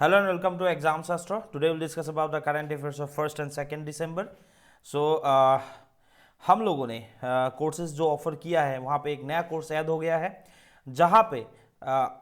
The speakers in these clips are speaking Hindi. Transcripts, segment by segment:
Hello and welcome to Exam Sastra. Today we'll discuss about the current affairs of 1st and 2nd December. So हम लोगों ने कोर्सेज जो ऑफर किया है वहाँ पे एक नया कोर्स ऐड हो गया है जहाँ पे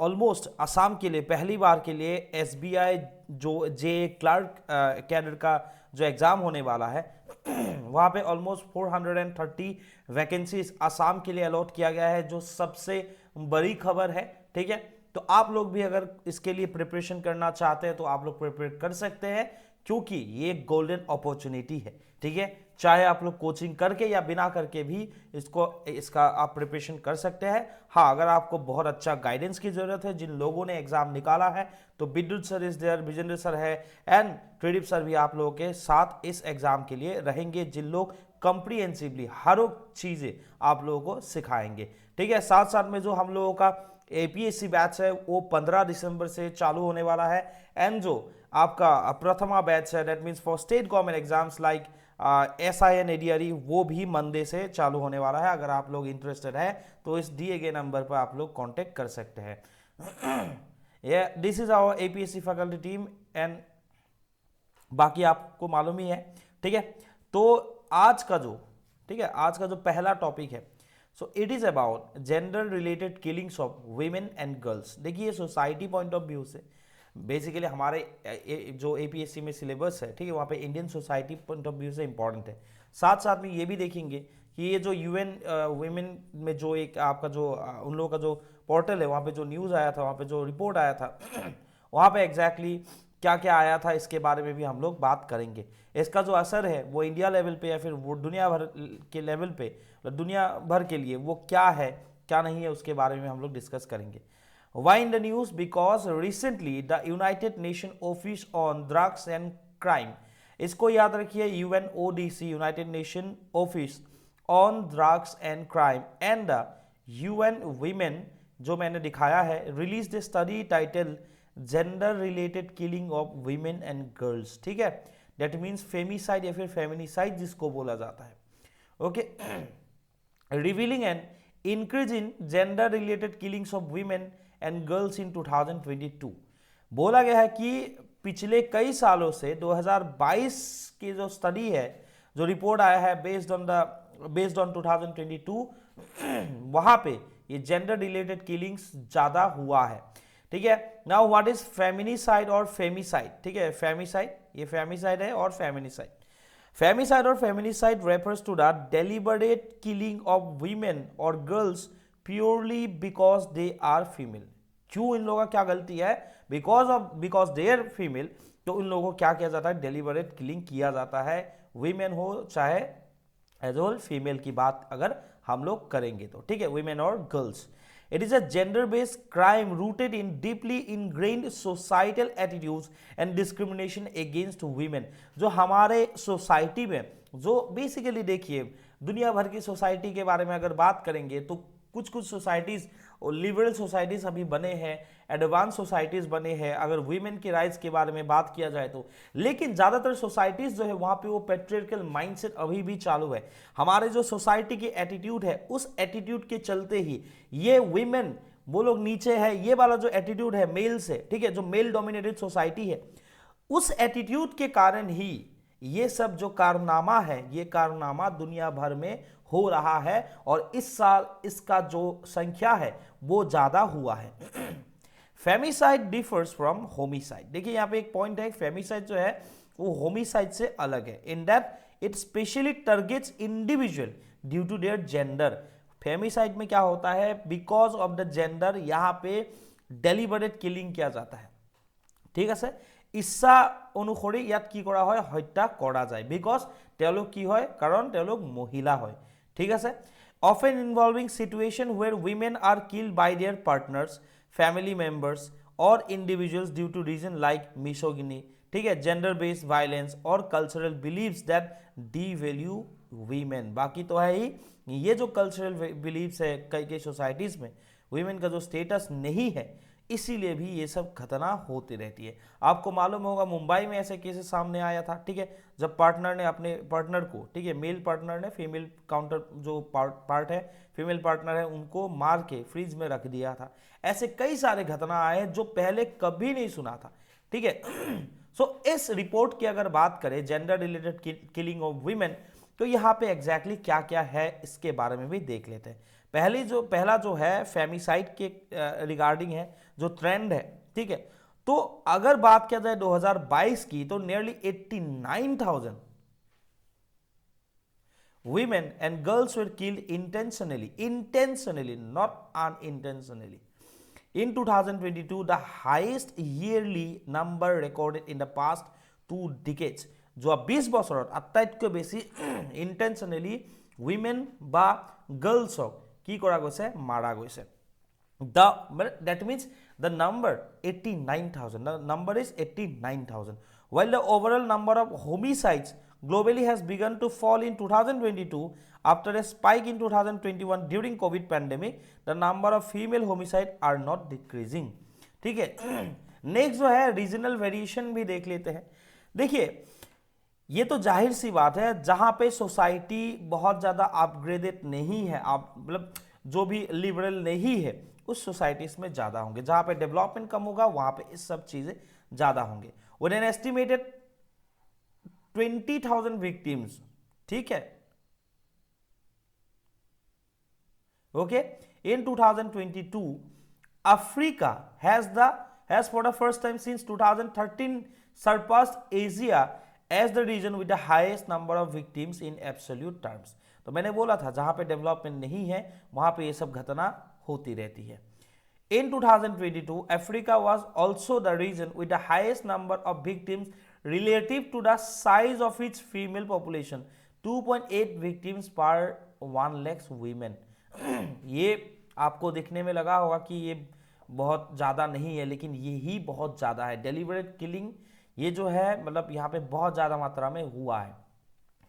ऑलमोस्ट असम के लिए पहली बार के लिए SBI जो जे क्लर्क कैडर का जो एग्ज़ाम होने वाला है वहाँ पे ऑलमोस्ट 430 वैकेंसीज असम के लिए अलॉट किया गया है, जो सबसे बड़ी खबर है। ठीक है, तो आप लोग भी अगर इसके लिए प्रिपरेशन करना चाहते हैं तो आप लोग प्रिपेयर कर सकते हैं, क्योंकि ये एक गोल्डन अपॉर्चुनिटी है। ठीक है, चाहे आप लोग कोचिंग करके या बिना करके भी इसका आप प्रिपरेशन कर सकते हैं। हाँ, अगर आपको बहुत अच्छा गाइडेंस की जरूरत है, जिन लोगों ने एग्जाम निकाला है, तो Vidyut sir is there, Vijendra sir है एंड त्रिदीप सर भी आप लोगों के साथ इस एग्जाम के लिए रहेंगे, जिन लोग कंप्रीहेंसिवली हर एक चीजें आप लोगों को सिखाएंगे। ठीक है, साथ साथ में जो हम लोगों का APSC बैच है वो 15 दिसंबर से चालू होने वाला है, एंड जो आपका प्रथमा बैच है that means for state government exams like SIN ADRE वो भी मंडे से चालू होने वाला है। अगर आप लोग इंटरेस्टेड है तो इस दिए गए नंबर पर आप लोग कांटेक्ट कर सकते हैं। This is our APSC faculty team and बाकी आपको मालूम ही है। ठीक है, तो आज का जो पहला टॉपिक है, so it is about gender related killings of women and girls. देखिए, सोसाइटी पॉइंट ऑफ व्यू से बेसिकली हमारे जो APSC में सिलेबस है, ठीक है, वहाँ पे Indian society point of view से इंपॉर्टेंट है। साथ साथ में ये भी देखेंगे कि ये जो UN वीमेन में जो एक आपका जो उन लोगों का जो पोर्टल है, वहाँ पे जो न्यूज़ आया था, वहाँ पे जो रिपोर्ट आया था वहाँ पे एग्जैक्टली क्या क्या आया था, इसके बारे में भी हम लोग बात करेंगे। इसका जो असर है वो इंडिया लेवल पे या फिर वो दुनिया भर के लेवल पे, दुनिया भर के लिए वो क्या है क्या नहीं है, उसके बारे में हम लोग डिस्कस करेंगे। Why in the news? Because recently the United Nation office on drugs and crime, इसको याद रखिए, UNODC, United Nation office on drugs and crime and the UN women, जो मैंने दिखाया है, release the study title gender related killing of women and girls. ठीक है, दैट मीन्स फेमिसाइड या फिर फेमिनिसाइड जिसको बोला जाता है। Okay, revealing an increase in gender related killings of women and girls in 2022। बोला गया है कि पिछले कई सालों से 2022 की जो स्टडी है, जो रिपोर्ट आया है बेस्ड ऑन 2022 वहां पे ये जेंडर रिलेटेड किलिंग्स ज्यादा हुआ है। ठीक है, नाउ व्हाट इज फेमिनिसाइड और फेमिसाइड? ठीक है, फेमिसाइड, ये फेमिसाइड है और फेमिनिसाइड। फेमिसाइड और feminicide refers to the deliberate killing of women और girls purely because they are female. क्यों इन लोगों का क्या गलती है? बिकॉज दे आर फीमेल, तो इन लोगों को क्या किया जाता है? डेलिबरेट किलिंग किया जाता है, वीमेन हो चाहे एज वेल फीमेल की बात अगर हम लोग करेंगे तो। ठीक है, वीमेन और girls. It is a gender-based crime rooted in deeply ingrained societal attitudes and discrimination against women। जो हमारे सोसाइटी में जो बेसिकली देखिए, दुनिया भर की सोसाइटी के बारे में अगर बात करेंगे तो कुछ सोसाइटीज़ और लिबरल सोसाइटीज़ अभी बने हैं, एडवांस सोसाइटीज़ बने हैं अगर वीमेन के राइट्स के बारे में बात किया जाए तो। लेकिन ज़्यादातर सोसाइटीज़ जो है वहाँ पे वो पेट्रियार्कल माइंडसेट अभी भी चालू है। हमारे जो सोसाइटी की एटीट्यूड है, उस एटीट्यूड के चलते ही ये वीमेन वो लोग नीचे है, ये वाला जो एटीट्यूड है मेल से, ठीक है, जो मेल डोमिनेटेड सोसाइटी है, उस एटीट्यूड के कारण ही ये सब जो कारनामा है, ये कारनामा दुनिया भर में हो रहा है और इस साल इसका जो संख्या है वो ज्यादा हुआ है। फेमिसाइड डिफर्स फ्रॉम होमिसाइड। देखिए यहाँ पे एक पॉइंट है, फेमिसाइड जो है वो होमिसाइड से अलग है in that it specially targets individual due to their gender. Femicide में क्या होता है? बिकॉज ऑफ द जेंडर यहाँ पे डेलिबरेट किलिंग किया जाता है। ঠিক আছে, ইচ্ছা অনুসৰি ইয়াত কি কৰা হয়? হত্যা কৰা যায়। বিকজ তেওঁলোক কি হয়? কাৰণ তেওঁলোক মহিলা হয়। ঠিক আছে, often involving situation where women are killed by their partners, family members or individuals due to reason like misogyny, ठीक है, जेंडर बेस्ड वायलेंस और cultural believes that devalue women। बाकी तो है ही, ये जो कल्चरल बिलीव्स है कई सोसाइटीज में वीमेन का जो स्टेटस नहीं है, इसीलिए भी ये सब घटना होती रहती है। आपको मालूम होगा मुंबई में ऐसे केसेस सामने आया था, ठीक है, जब पार्टनर ने अपने पार्टनर को, ठीक है, मेल पार्टनर ने फीमेल काउंटर जो पार्ट है, फीमेल पार्टनर है, उनको मार के फ्रिज में रख दिया था। ऐसे कई सारे घटना आए जो पहले कभी नहीं सुना था, ठीक है। सो इस रिपोर्ट की अगर बात करें gender related killing of women, तो यहाँ पे एग्जैक्टली क्या क्या है इसके बारे में भी देख लेते हैं। पहला जो है फेमिसाइड के रिगार्डिंग है, जो ट्रेंड है, ठीक है। तो अगर बात किया जाए 2022 की, तो nearly 89,000 women and girls were killed intentionally, not unintentionally. In 2022, the highest yearly number recorded in the past 2 decades. যোৱা 20 বছৰত আটাইতকৈ বেছি ইন্টেনশনেলি উইমেন বা গাৰ্লছক কি কৰা গৈছে, মাৰা গৈছে। That means the number 89,000. The number is 89,000. While the overall number of homicides globally has begun to fall in 2022 after a spike in 2021 during COVID pandemic, the number of female homicide are not decreasing. ठीक है। नेक्स्ट जो है रीजनल वेरिएशन भी देख लेते हैं। देखिए ये तो जाहिर सी बात है, जहां पे सोसाइटी बहुत ज्यादा अपग्रेडेड नहीं है, आप मतलब जो भी लिबरल नहीं है, उस सोसाइटीज में ज्यादा होंगे। जहां पे डेवलपमेंट कम होगा वहां पे इस सब चीजें ज्यादा होंगे। विद एन एस्टिमेटेड 20,000 विक्टिम्स, ठीक है, okay, in 2022 Africa has for the first time since 2013 surpassed Asia as the region with the highest number of victims in absolute terms. तो मैंने बोला था जहां पे डेवलपमेंट नहीं है वहां पे ये सब घटना होती रहती है। In 2022, Africa was also the region with the highest number of victims relative to the size of its female population, 2.8 victims per 1 lakh women. ये आपको दिखने में लगा होगा कि ये बहुत ज़्यादा नहीं है, लेकिन ये ही बहुत ज़्यादा है। डेलिबरेट किलिंग ये जो है मतलब यहाँ पे बहुत ज़्यादा मात्रा में हुआ है।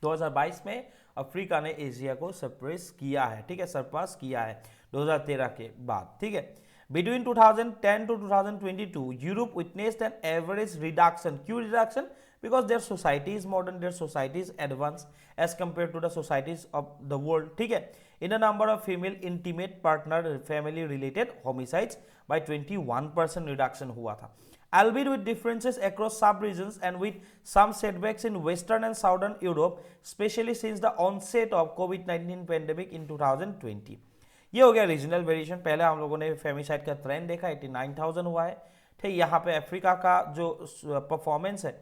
2022 में अफ्रीका ने एशिया को सरप्रेस किया है, ठीक है, सरपास किया है 2013 के बाद, ठीक है। Between 2010 to 2022, Europe witnessed an average reduction. क्यों reduction? Because their society is modern, their society is advanced as compared to the societies of the world, ठीक है। In a number of female intimate partner family related homicides by 21% reduction हुआ था। Albeit with differences across sub-regions and with some setbacks in Western and Southern Europe, especially since the onset of COVID-19 pandemic in 2020. ये हो गया रीजनल वेरिएशन। पहले हम लोगों ने फेमिसाइड का ट्रेंड देखा, 89,000 हुआ है, ठीक। यहाँ पे अफ्रीका का जो परफॉर्मेंस है,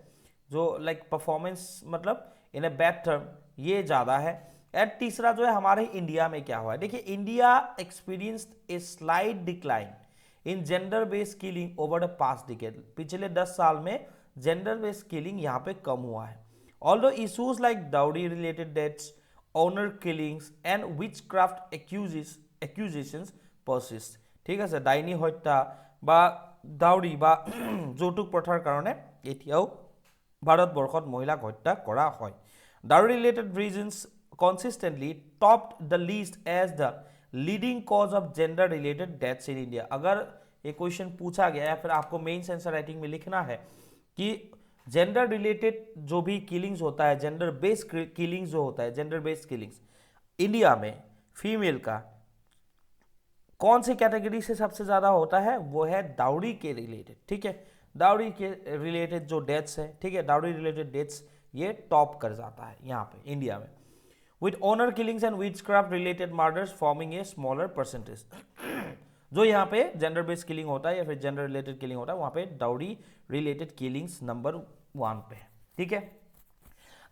जो परफॉर्मेंस मतलब इन ए बैड टर्म, ये ज़्यादा है। एंड तीसरा जो है हमारे इंडिया में क्या हुआ है, देखिए India experienced a slight decline in gender based killing over the past decade. पिछले 10 साल में जेंडर बेस्ड किलिंग यहाँ पे कम हुआ है। Although issues like dowry related deaths, honour killings and witchcraft accusations persist, ঠিক আছে। ডাইনী হত্যা বা দাউৰি বা যৌতুক প্ৰথাৰ কাৰণে এতিয়াও ভাৰতবৰ্ষত মহিলাক হত্যা কৰা হয়। Dowry related reasons consistently topped the list as the leading cause of gender related deaths in India. अगर ये क्वेश्चन पूछा गया है, फिर आपको मेंस आंसर राइटिंग में लिखना है कि जेंडर रिलेटेड जो भी किलिंग्स होता है, जेंडर बेस्ड किलिंग्स जो होता है, जेंडर बेस्ड किलिंग्स इंडिया में फीमेल का कौन सी कैटेगरी से सबसे ज्यादा होता है, वो है डाउरी के रिलेटेड, ठीक है। डाउरी के रिलेटेड जो डेथ्स है, ठीक है, डाउरी रिलेटेड डेथ्स ये टॉप कर जाता है यहाँ पे इंडिया में, with honour killings and witchcraft related murders forming a smaller percentage. जो यहाँ पे जेंडर बेस्ड किलिंग होता है या फिर जेंडर रिलेटेड किलिंग होता है, वहां पे डाउरी रिलेटेड किलिंग्स नंबर 1 पे है, ठीक है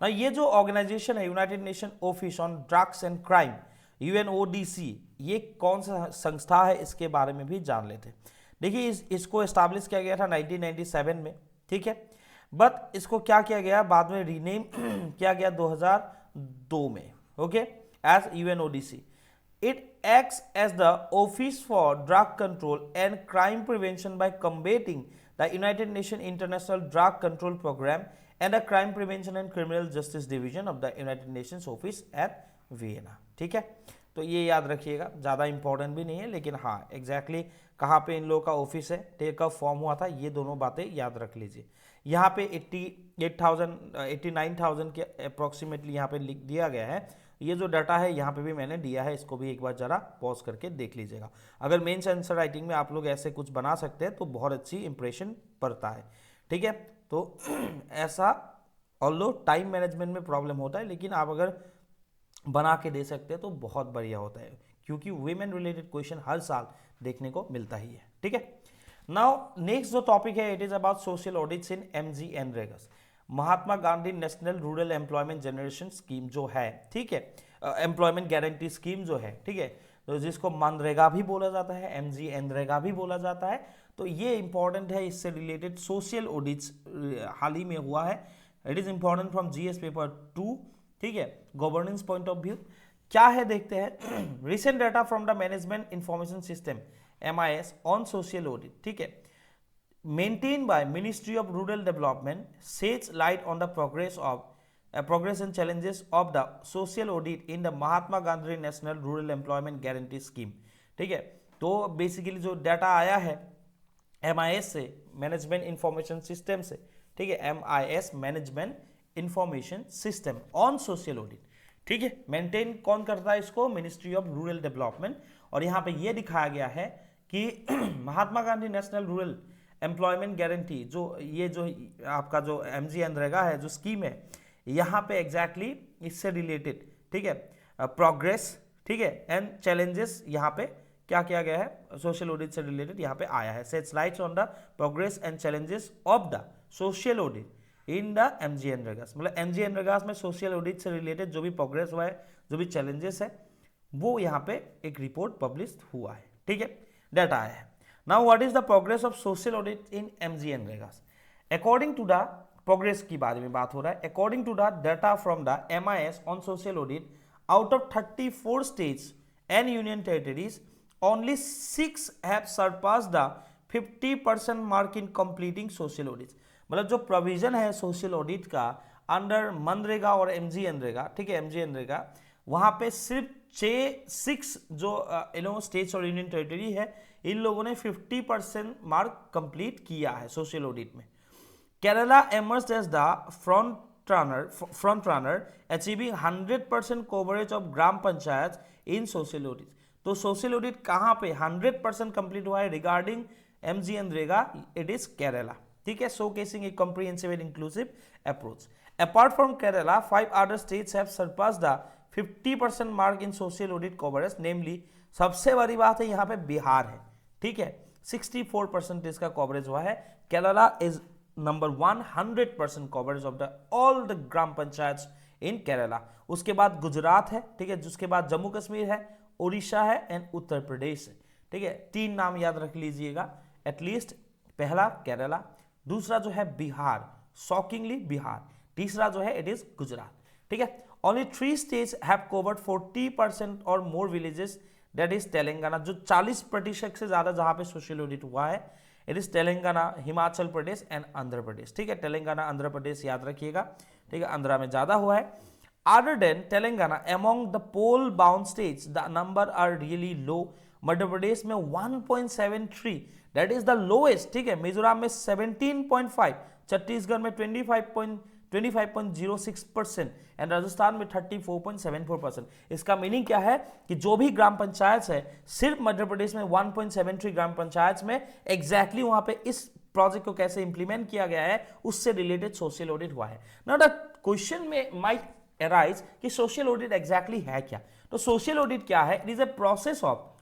ना। ये जो ऑर्गेनाइजेशन है United Nation office on drugs and crime, UNODC, ये कौन सा संस्था है इसके बारे में भी जान लेते हैं। देखिए इसको एस्टैब्लिश किया गया था 1997 में, ठीक है, बट इसको क्या किया गया, बाद में रीनेम किया गया 2002 में, okay, as UNODC। It acts as the Office for Drug Control and Crime Prevention by combating the United Nations International Drug Control Program and the Crime Prevention and Criminal Justice Division of the United Nations Office at Vienna, ठीक है। तो ये याद रखिएगा, ज़्यादा इंपॉर्टेंट भी नहीं है, लेकिन हाँ एग्जैक्टली कहाँ पे इन लोगों का ऑफिस है, कब फॉर्म हुआ था, ये दोनों बातें याद रख लीजिए। यहाँ पे 89,000 के अप्रॉक्सीमेटली यहाँ पे लिख दिया गया है। ये जो डाटा है यहाँ पे भी मैंने दिया है, इसको भी एक बार जरा पॉज करके देख लीजिएगा। अगर मेंस आंसर राइटिंग में आप लोग ऐसे कुछ बना सकते हैं तो बहुत अच्छी इंप्रेशन पड़ता है, ठीक है। तो ऐसा ऑल्दो टाइम मैनेजमेंट में प्रॉब्लम होता है, लेकिन आप अगर बना के दे सकते हैं तो बहुत बढ़िया होता है, क्योंकि वीमेन रिलेटेड क्वेश्चन हर साल देखने को मिलता ही है। ठीक है। नाउ नेक्स्ट जो टॉपिक है, it is about social audits in MGNREGA, Mahatma Gandhi national rural employment generation scheme जो है, ठीक है, एम्प्लॉयमेंट गारंटी स्कीम जो है, ठीक है, तो जिसको मनरेगा भी बोला जाता है, MGNREGA भी बोला जाता है। तो ये इंपॉर्टेंट है, इससे रिलेटेड सोशल ऑडिट्स हाल ही में हुआ है। It is important from GS paper 2, ठीक है, गवर्नेंस पॉइंट ऑफ व्यू क्या है देखते हैं। Recent data from the management information system MIS on social audit, ठीक है, maintained by Ministry of Rural Development sheds light on the progress and challenges of the social audit in the Mahatma Gandhi National Rural Employment Guarantee Scheme। ठीक है, तो बेसिकली जो डाटा आया है MIS से, मैनेजमेंट इंफॉर्मेशन सिस्टम से, ठीक है, MIS management information system on social audit, ठीक है, मेंटेन कौन करता है इसको, मिनिस्ट्री ऑफ रूरल डेवलपमेंट। और यहाँ पे ये दिखाया गया है कि Mahatma Gandhi national rural employment guarantee, जो ये जो आपका जो MGNREGA है, जो स्कीम है, यहाँ पे एग्जैक्टली इससे रिलेटेड, ठीक है, प्रोग्रेस, ठीक है, एंड चैलेंजेस, यहाँ पे क्या किया गया है, सोशल ऑडिट से रिलेटेड यहाँ पे आया है। Sets lights on the progress and challenges of the social audit in the MGNREGA, मतलब MGNREGA में सोशल ऑडिट से रिलेटेड जो भी प्रोग्रेस हुआ है, जो भी चैलेंजेस है, वो यहाँ पे एक रिपोर्ट पब्लिश हुआ है। ठीक है, डाटा आया है। Now what is the progress of social audit in MGNREGA? According to the progress की बारे में बात हो रहा है। According to the data from the MIS on social audit, out of 34 states and union territories, only 6 have surpassed the 50% mark in completing social audits। मतलब जो प्रोविजन है सोशल ऑडिट का अंडर मनरेगा और MGNREGA, ठीक है, MGNREGA, वहां पे सिर्फ 6 जो स्टेट्स और यूनियन टेरिटरी है, इन लोगों ने 50% मार्क कंप्लीट किया है सोशल ऑडिट में। Kerala emerged as the front runner achieving 100% coverage of gram panchayat in social audit. तो सोशल ऑडिट कहां पे 100% कंप्लीट हुआ है regarding MGNREGA, it is Kerala. ठीक है, showcasing a comprehensive and inclusive approach. Apart from Kerala, 5 other states have surpassed the 50% mark in social audit coverage, namely सबसे बड़ी बात है यहाँ पे बिहार है। ठीक है, 64% इसका कवरेज हुआ है। Kerala is number 100% coverage of the all the gram panchayat in Kerala. उसके बाद गुजरात है, ठीक है, जिसके बाद जम्मू कश्मीर है, उड़ीसा है एंड उत्तर प्रदेश है। ठीक है, 3 नाम याद रख लीजिएगा एटलीस्ट। पहला केरला, दूसरा जो है बिहार, शॉकिंगली बिहार, तीसरा जो है इट इज गुजरात। ठीक है, ओनली 3 स्टेट्स हैव कवर्ड 40% और मोर विलेजेस, दैट इज तेलंगाना, जो 40% से ज्यादा जहां पे सोशल ऑडिट हुआ है, it is Telangana, Himachal Pradesh and Andhra Pradesh. ठीक है, तेलंगाना आंध्र प्रदेश याद रखिएगा। ठीक है, आंध्रा में ज्यादा हुआ है। Other than Telangana, among the poll bound states the number are really low. Madhya Pradesh में 1.73, दैट इज द लोएस्ट। ठीक है, मिजोरम में 17.5, छत्तीसगढ़ में 25.06% एंड राजस्थान में 34.74%। इसका मीनिंग क्या है कि जो भी ग्राम पंचायत है, सिर्फ मध्य प्रदेश में 1.73 ग्राम पंचायत में एग्जैक्टली वहां पे इस प्रोजेक्ट को कैसे इंप्लीमेंट किया गया है, उससे रिलेटेड सोशल ऑडिट हुआ है। नाउ द क्वेश्चन में माइट अराइज कि सोशल ऑडिट एग्जैक्टली है क्या। तो सोशल ऑडिट क्या है? It is a process of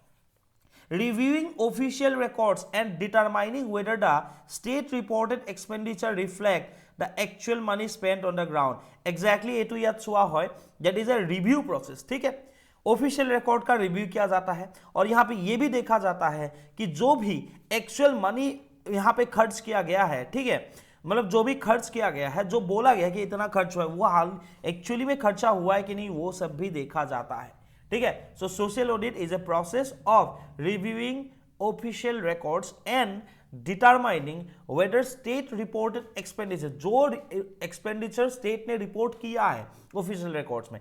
reviewing official records and determining whether the state reported expenditure reflect the actual money spent on the ground। exactly ये तो याद हुआ है, that is a review process। ठीक है, ऑफिशियल रिकॉर्ड का रिव्यू किया जाता है और यहाँ पे ये भी देखा जाता है कि जो भी एक्चुअल मनी यहाँ पे खर्च किया गया है, ठीक है, मतलब जो भी खर्च किया गया है, जो बोला गया कि इतना खर्च हुआ है, वो हाल एक्चुअली में खर्चा हुआ है कि नहीं, वो सब भी देखा जाता है। ठीक है, so social audit is a process of reviewing official records and determining whether state reported expenditure, जो एक्सपेंडिचर स्टेट ने रिपोर्ट किया है ऑफिशियल रिकॉर्ड्स में,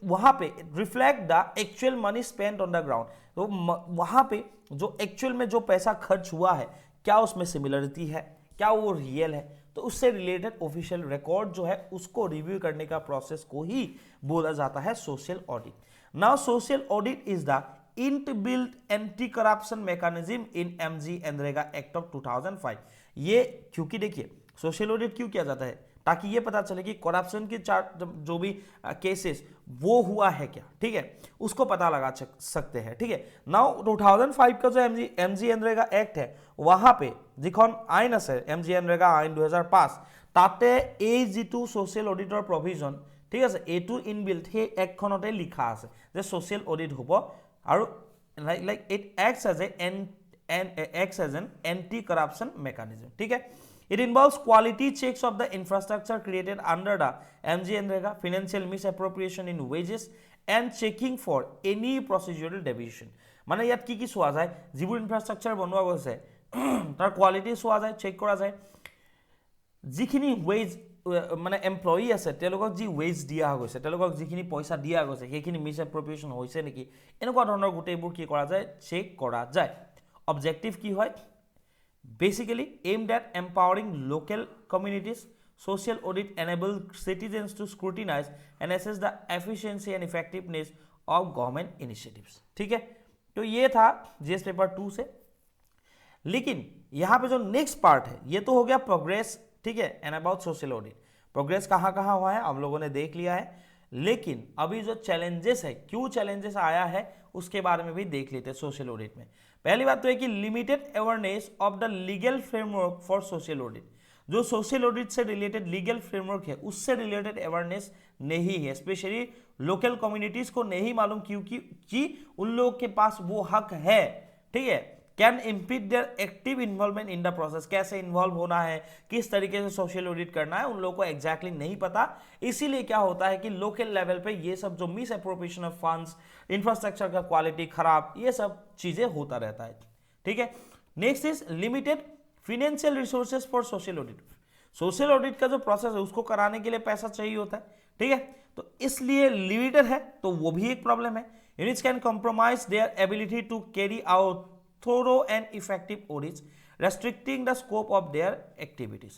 वहां पे reflect the actual money spent on the ground. तो वहां पे जो एक्चुअल में जो पैसा खर्च हुआ है, क्या उसमें सिमिलरिटी है, क्या वो रियल है, तो उससे रिलेटेड ऑफिशियल रिकॉर्ड जो है उसको रिव्यू करने का प्रोसेस को ही बोला जाता है social audit. Now social audit is the inbuilt anti corruption mechanism in MG NREGA act of 2005। ये क्योंकि देखिए सोशल ऑडिट क्यों किया जाता है, ताकि ये पता चले कि करप्शन के जो भी केसेस वो हुआ है क्या, ठीक है, उसको पता लगा सकते हैं, ठीक है। नाउ 2005 का जो एमजी एनरेगा एक्ट है वहां पे जिखन आईन আছে एमजी एनरेगा आईन 2005 তাতে এই যিটো সোশ্যাল অডিটৰ প্ৰভিজন, ঠিক আছে, এইটো ইনবিল্ট সেই একখনতে লিখা আছে যে সোশ্যাল অডিট হ'ব আৰু like it acts as an anti corruption mechanism, ठीक है। It involves quality checks of the infrastructure created under the MGNREGA, financial misappropriation in wages, and checking for any procedural deviation. মানে ইয়াত কি কি চোৱা যায়, যিবোৰ ইনফ্ৰাষ্ট্ৰাকচাৰ বনোৱা গৈছে তাৰ কোৱালিটি চোৱা যায়, চেক কৰা যায়, যিখিনি ৱেজ মানে এমপ্লয়ি আছে তেওঁলোকক যি ৱেজ দিয়া গৈছে, তেওঁলোকক যিখিনি পইচা দিয়া গৈছে সেইখিনি মিছ এপ্ৰপ্ৰিয়েশ্যন হৈছে নেকি, এনেকুৱা ধৰণৰ গোটেইবোৰ কি কৰা যায়, চেক কৰা যায়। অবজেক্টিভ কি হয়, basically aimed at empowering local communities. Social audit enable citizens to scrutinize and assess the efficiency and effectiveness of government initiatives, ठीक है। तो ये था जीएस पेपर 2 से। लेकिन यहाँ पे जो नेक्स्ट पार्ट है ये तो हो गया प्रोग्रेस, ठीक है, and about social audit. Progress कहाँ कहाँ हुआ है हम लोगों ने देख लिया है, लेकिन अभी जो चैलेंजेस है, क्यों चैलेंजेस आया है उसके बारे में भी देख लेते हैं सोशल ऑडिट में। पहली बात तो है कि limited awareness of the legal framework for social audit. जो सोशल ऑडिट से रिलेटेड लीगल फ्रेमवर्क है उससे रिलेटेड अवेयरनेस नहीं है, स्पेशली लोकल कम्युनिटीज को नहीं मालूम क्योंकि उन लोगों के पास वो हक है, ठीक है। Can impede their active involvement in the process, कैसे इन्वॉल्व होना है, किस तरीके से सोशल ऑडिट करना है, उन लोगों को एग्जैक्टली नहीं पता। इसीलिए क्या होता है कि लोकल लेवल पे ये सब जो miss appropriation of funds, infrastructure का क्वालिटी खराब, ये सब चीजें होता रहता है, ठीक है। Next is limited financial resources for social audit. Social audit का जो प्रोसेस है उसको कराने के लिए पैसा चाहिए होता है, ठीक है, तो इसलिए लिमिटेड है, तो वो भी एक प्रॉब्लम है। Units can compromise their ability to carry out thorough and effective audits, restricting the scope of their activities.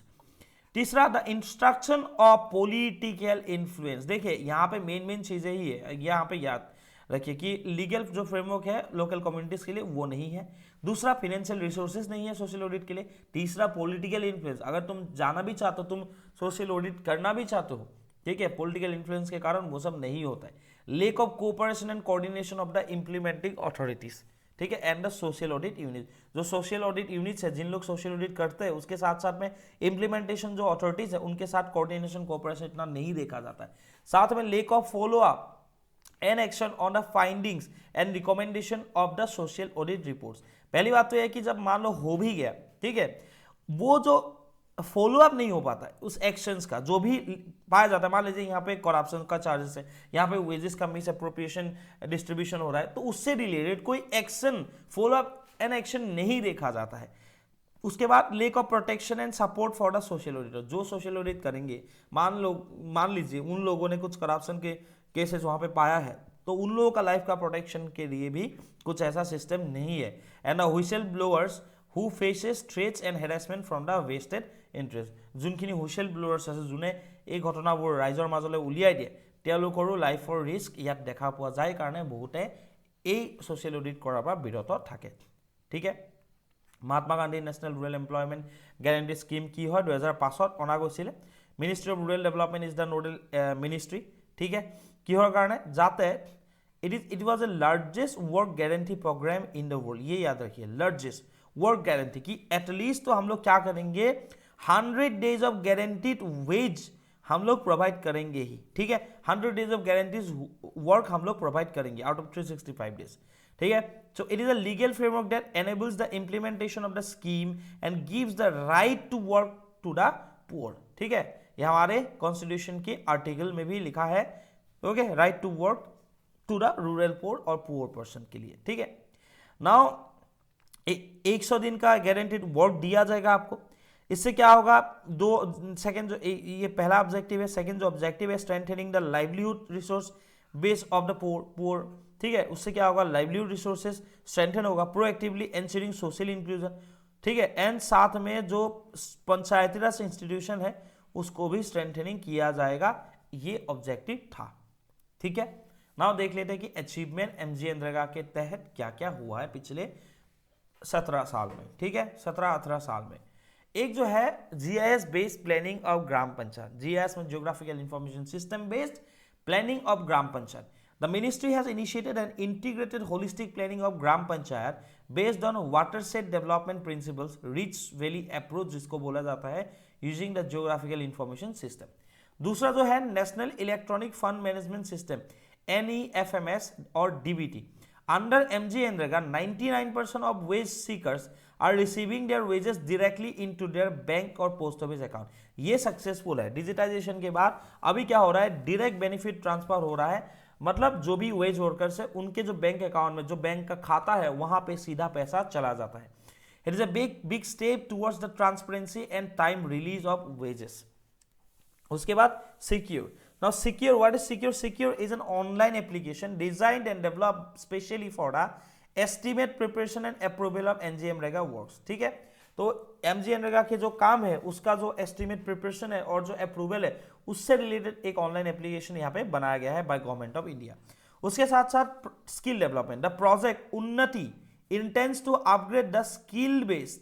तीसरा, the instruction of political influence. देखिए यहाँ पे मेन चीजें ही है, यहाँ पे याद रखिए कि लीगल जो फ्रेमवर्क है लोकल कम्युनिटीज के लिए वो नहीं है। दूसरा, फाइनेंशियल रिसोर्सेज नहीं है सोशल ऑडिट के लिए। तीसरा, पॉलिटिकल इन्फ्लुएंस, अगर तुम जाना भी चाहते हो, तुम सोशल ऑडिट करना भी चाहते हो, ठीक है, पॉलिटिकल इन्फ्लुएंस के कारण वो सब नहीं होता है। Lake of cooperation and coordination of the implementing authorities, ठीक है, and the social audit unit. जो सोशल ऑडिट यूनिट्स है, जिन लोग सोशल ऑडिट करते हैं, उसके साथ साथ में इंप्लीमेंटेशन जो अथॉरिटीज है उनके साथ कोऑर्डिनेशन कोऑपरेशन इतना नहीं देखा जाता है। साथ में lake of follow up and action on the findings and recommendation of the social audit reports. पहली बात तो यह है कि जब मान लो हो भी गया, ठीक है, वो जो फॉलो अप नहीं हो पाता है उस एक्शंस का, जो भी पाया जाता है, मान लीजिए यहाँ पे करप्शन का चार्जेस है, यहाँ पे वेजेस का मिस एप्रोप्रिएशन डिस्ट्रीब्यूशन हो रहा है, तो उससे रिलेटेड कोई action, follow up and action नहीं देखा जाता है। उसके बाद lake of protection and support for the social auditor. जो सोशल ऑडिट करेंगे, मान लीजिए उन लोगों ने कुछ करप्शन के केसेस वहां पे पाया है, तो उन लोगों का लाइफ का प्रोटेक्शन के लिए भी कुछ ऐसा सिस्टम नहीं है। And whistle blowers who faces threats and harassment from the vested interest। যোনখিনি হুইসেল ব্লোৱাৰ্ছ আছে, যোনে এই ঘটনাবোৰ ৰাইজৰ মাজলৈ উলিয়াই দিয়ে, তেওঁলোকৰো লাইফৰ ৰিস্ক ইয়াত দেখা পোৱা যায়, কাৰণে বহুতে এই সোশ্যাল অডিট কৰাৰ পৰা বিৰত থাকে, ঠিক আছে। Mahatma Gandhi national rural employment guarantee scheme কি হয় 2005 অনা গৈছিলে। Ministry of rural development is the nodal ministry, ঠিক আছে, কিহৰ কাৰণে, যাতে it was a largest work guarantee program in the world। ये याद रखिए, largest वर्क गारंटी की एटलीस्ट तो हम लोग क्या करेंगे, 100 डेज ऑफ गारंटीड वेज हम लोग प्रोवाइड करेंगे ही, ठीक है, 100 डेज ऑफ गारंटीज वर्क हम लोग प्रोवाइड करेंगे आउट ऑफ 365 डेज, ठीक है। So it is a legal framework that enables the implementation of the scheme and gives the right to work to the poor, ठीक है, ये हमारे कॉन्स्टिट्यूशन के आर्टिकल में भी लिखा है, okay, right to work to the rural poor और पुअर पर्सन के लिए, ठीक है। नाउ 100 दिन का गारंटीड वर्क दिया जाएगा आपको। इससे क्या होगा, सेकंड जो ये पहला ऑब्जेक्टिव है, सेकंड जो ऑब्जेक्टिव है strengthening the livelihood resource base of the poor, ठीक है, उससे क्या होगा, लाइवलीहुड रिसोर्सेज स्ट्रेंथन होगा, प्रोएक्टिवली एंश्योरिंग सोशल इंक्लूजन, ठीक है, एंड साथ में जो पंचायती राज इंस्टीट्यूशन है उसको भी स्ट्रेंथनिंग किया जाएगा, ये ऑब्जेक्टिव था, ठीक है। नाउ देख लेते हैं कि अचीवमेंट एमजीएनरेगा के तहत क्या क्या हुआ है पिछले 17 साल में, ठीक है, 17-18 साल में। एक जो है GIS based planning of gram panchayat, GIS में geographical information system based planning of gram panchayat. The ministry has initiated an integrated holistic planning of gram panchayat based on watershed development principles, ridge valley approach जिसको बोला जाता है, using the geographical information system. दूसरा जो है national electronic fund management system, NEFMS और DBT। Under MGNREGA, 99% of wage seekers are receiving their wages directly into their bank और पोस्ट ऑफिस अकाउंट। ये सक्सेसफुल है। डिजिटाइजेशन के बाद अभी क्या हो रहा है, डायरेक्ट बेनिफिट ट्रांसफर हो रहा है, मतलब जो भी वेज वर्कर्स है उनके जो बैंक अकाउंट में, जो बैंक का खाता है वहां पे सीधा पैसा चला जाता है। It is a big step towards the transparency and time release of wages. उसके बाद secure. Now secure, what is secure? Secure is an online application designed and developed specially for the estimate preparation and approval of MGNREGA works, ठीक है। तो MGNREGA के जो काम है उसका जो एस्टिमेट प्रिपरेशन है और जो अप्रूवल है उससे रिलेटेड एक ऑनलाइन एप्लीकेशन यहाँ पे बनाया गया है बाय गवर्नमेंट ऑफ इंडिया। उसके साथ साथ skill development, the project Unnati intends to upgrade the skill based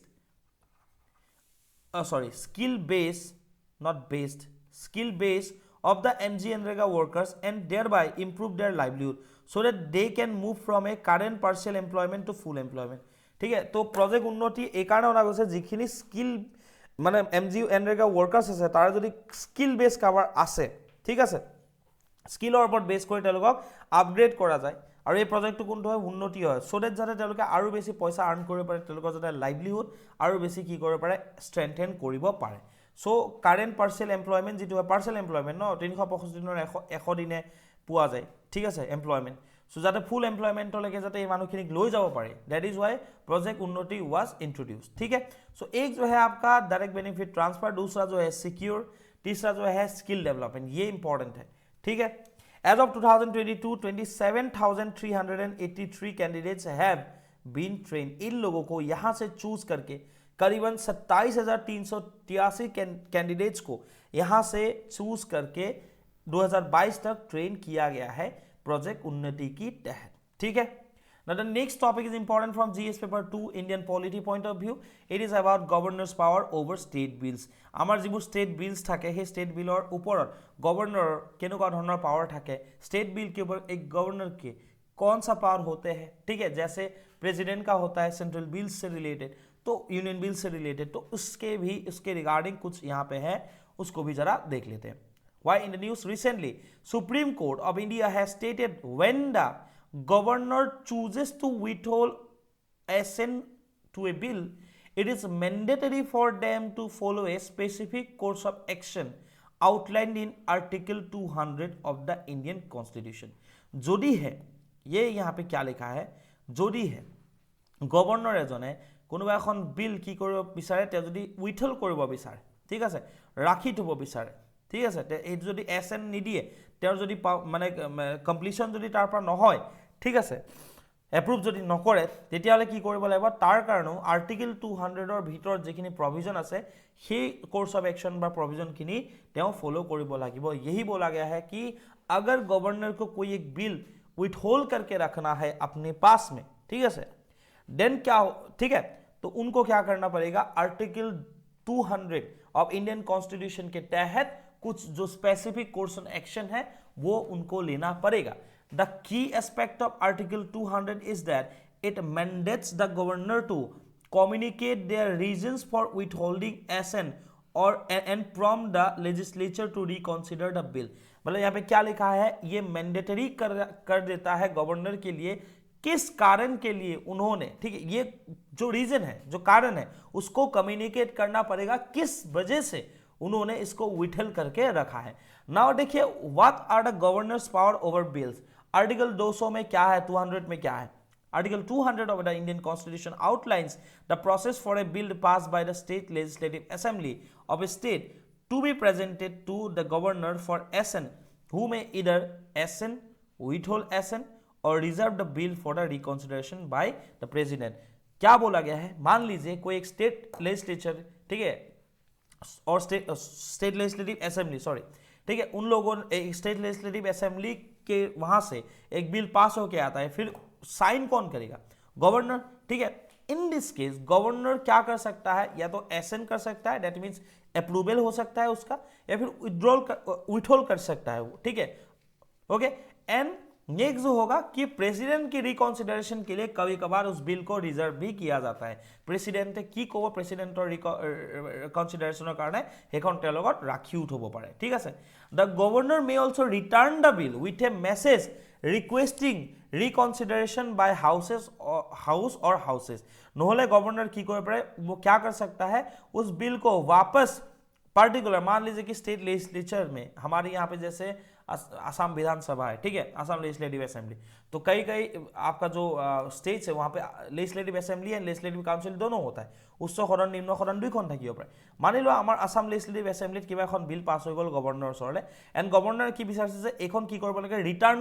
skill base of the MGNREGA workers and thereby improve their livelihood so that they can move from a current partial employment to full employment, ठीक है। तो प्रोजेक्ट उन्नति এই কাৰণে অনা গৈছে যিখিনি স্কিল মানে MGNREGA workers আছে তাৰ যদি স্কিল বেস কভাৰ আছে, ঠিক আছে, স্কিলৰ ওপৰত বেস কৰি তেওঁলোকক আপগ্ৰেড কৰা যায় আৰু এই প্ৰজেক্টটো কোনটো হয়, উন্নতি হয়, সো দ্যাট যাতে তেওঁলোকে আৰু বেছি পইচা আৰ্ন কৰিব পাৰে, তেওঁলোকৰ যাতে লাইভলিহুড আৰু বেছি কি কৰিব পাৰে, ষ্ট্ৰেংথেন কৰিব পাৰে। সো কারেন্ট পার্সিয়াল এমপ্লয়মেন্ট যেটা হয়, পার্সিয়াল এমপ্লয়মেন্ট ন 365 দিনের 100 দিনে পোৱা যায়, ঠিক আছে, এমপ্লয়মেন্ট। সো যাতে ফুল এমপ্লয়মেন্টলৈকে যাতে এই মানুহখিনিক লৈ যাব পাৰে, दैट इज व्हाई प्रोजेक्ट उन्नति वाज इंट्रोड्यूस, ठीक है। सो एक जो है आपका डायरेक्ट बेनिफिट ट्रांसफर, दूसरा जो है सिक्योर, तीसरा जो है स्किल डेवलपमेंट, ये इंपॉर्टेंट है, ठीक है। As of 2022 27,383 candidates have been train. इन लोगों को यहाँ से चूज करके करीबन 27,383 कैंडिडेट्स को यहां से चूज करके 2022 तक ट्रेन किया गया है प्रोजेक्ट उन्नति की तहत, ठीक है। Now the next topic is important from GS paper 2 Indian polity point of view. It is about governor's power over state bills. আমাৰ যিবোৰ state bills থাকে সেই state billৰ ওপৰত গভৰ্ণৰ কেনেকুৱা ধৰণৰ পাৱাৰ থাকে, state bill के ऊपर एक गवर्नर के कौन सा पावर होते हैं, ठीक है, जैसे प्रेसिडेंट का होता है सेंट्रल बिल्स से रिलेटेड, तो यूनियन बिल से रिलेटेड, तो उसके रिगार्डिंग कुछ यहाँ पे है, उसको भी जरा देख लेते हैं। Why in the news recently, Supreme Court of India has stated when the governor chooses to withhold assent to a bill, it is mandatory for them to follow a specific course of action outlined in Article 200 of the Indian Constitution। যদি है, ये यहाँ पे क्या लिखा है, যদি है गवर्नर एजने কোনোবা এখন বিল কি কৰিব বিচাৰে, তেওঁ যদি উইথল কৰিব বিচাৰে, ঠিক আছে, ৰাখি থব বিচাৰে, ঠিক আছে, এই যদি এসএন নিদিয়ে, তেওঁৰ যদি মানে কমপ্লিশন যদি তাৰ পৰা নহয়, ঠিক আছে, এপ্ৰুভ যদি নকৰে, তেতিয়াহলে কি কৰিব লাগিব, তাৰ কাৰণেও আৰ্টিকেল 200 ৰ ভিতৰত যিখিনি প্ৰভিজন আছে সেই কোर्स অফ एक्शन বা প্ৰভিজন খিনি তেওঁ ফলো কৰিব লাগিব। यही बोला गया है कि अगर गवर्नर को कोई एक बिल विथहोल्ड करके रखना है अपने पास में, ठीक है, देन क्या, ठीक है, तो उनको क्या करना पड़ेगा, आर्टिकल 200 ऑफ इंडियन कॉन्स्टिट्यूशन के तहत कुछ जो स्पेसिफिक कोर्स ऑफ एक्शन है वो उनको लेना पड़ेगा। The key aspect of article 200 is that it mandates the governor to communicate their reasons for withholding assent और and prompt the legislature to reconsider the bill। मतलब यहाँ पे क्या लिखा है, ये मैंडेटरी कर देता है गवर्नर के लिए, किस कारण के लिए उन्होंने, ठीक है, ये जो रीजन है, जो कारण है, उसको कम्युनिकेट करना पड़ेगा किस वजह से उन्होंने इसको विथल करके रखा है। नाउ देखिए what are the governor's power over bills. Article 200 में क्या है, 200 में क्या है, Article 200 of the Indian Constitution outlines the process for a bill passed by the state legislative assembly of a state to be presented to the governor for assent, who may either assent, withhold assent or reserve the bill for the reconsideration by the president। क्या बोला गया है, मान लीजिए कोई एक स्टेट लेजिस्लेचर, ठीक है, और स्टेट लेजिस्लेटिव असेंबली, सॉरी, ठीक है, उन लोगों स्टेट लेजिस्लेटिव असेंबली के वहां से एक बिल पास होके आता है, फिर साइन कौन करेगा? गवर्नर, ठीक है। इन दिस केस गवर्नर क्या कर सकता है, या तो एसन कर सकता है, दैट मीन्स अप्रूवल हो सकता है उसका, या फिर विथड्रॉल कर सकता है वो, ठीक है, ओके। एंड नेक्स्ट जो होगा कि प्रेसिडेंट की रिकॉन्सिडरेशन के लिए कभी कभार उस बिल को रिजर्व भी किया जाता है। প্ৰেচিডেণ্টে কি ক'ব, প্ৰেচিডেণ্টৰ কনচিডাৰেশ্যনৰ কাৰণে সেইখন তেওঁৰ লগত ৰাখিও থ'ব পাৰে, ঠিক আছে। The governor may also' return the bill with a message requesting reconsideration by house और हाउसेस। নহলে गवर्नर की कर पाए, वो क्या कर सकता है, उस बिल को वापस पर्टिकुलर, मान लीजिए कि स्टेट लेजिस्लेचर में हमारे यहाँ पे जैसे आसाम विधानसभा है, ठीक है, आसाम लेजिस्लेटिव असेंबली, तो कई आपका जो स्टेट्स है वहाँ पे legislative assembly and legislative council दोनों होता है, उच्च सदन निम्न सदन दुईखन থাকিব পাৰে। মানি লোৱা আমাৰ আসাম লেজিস্লেটিভ এছেম্বলিত কিবা এখন বিল পাছ হৈ গ'ল গভৰ্ণৰৰ ওচৰলৈ, এণ্ড গভৰ্ণৰে কি বিচাৰিছে যে এইখন কি কৰিব লাগে, ৰিটাৰ্ণ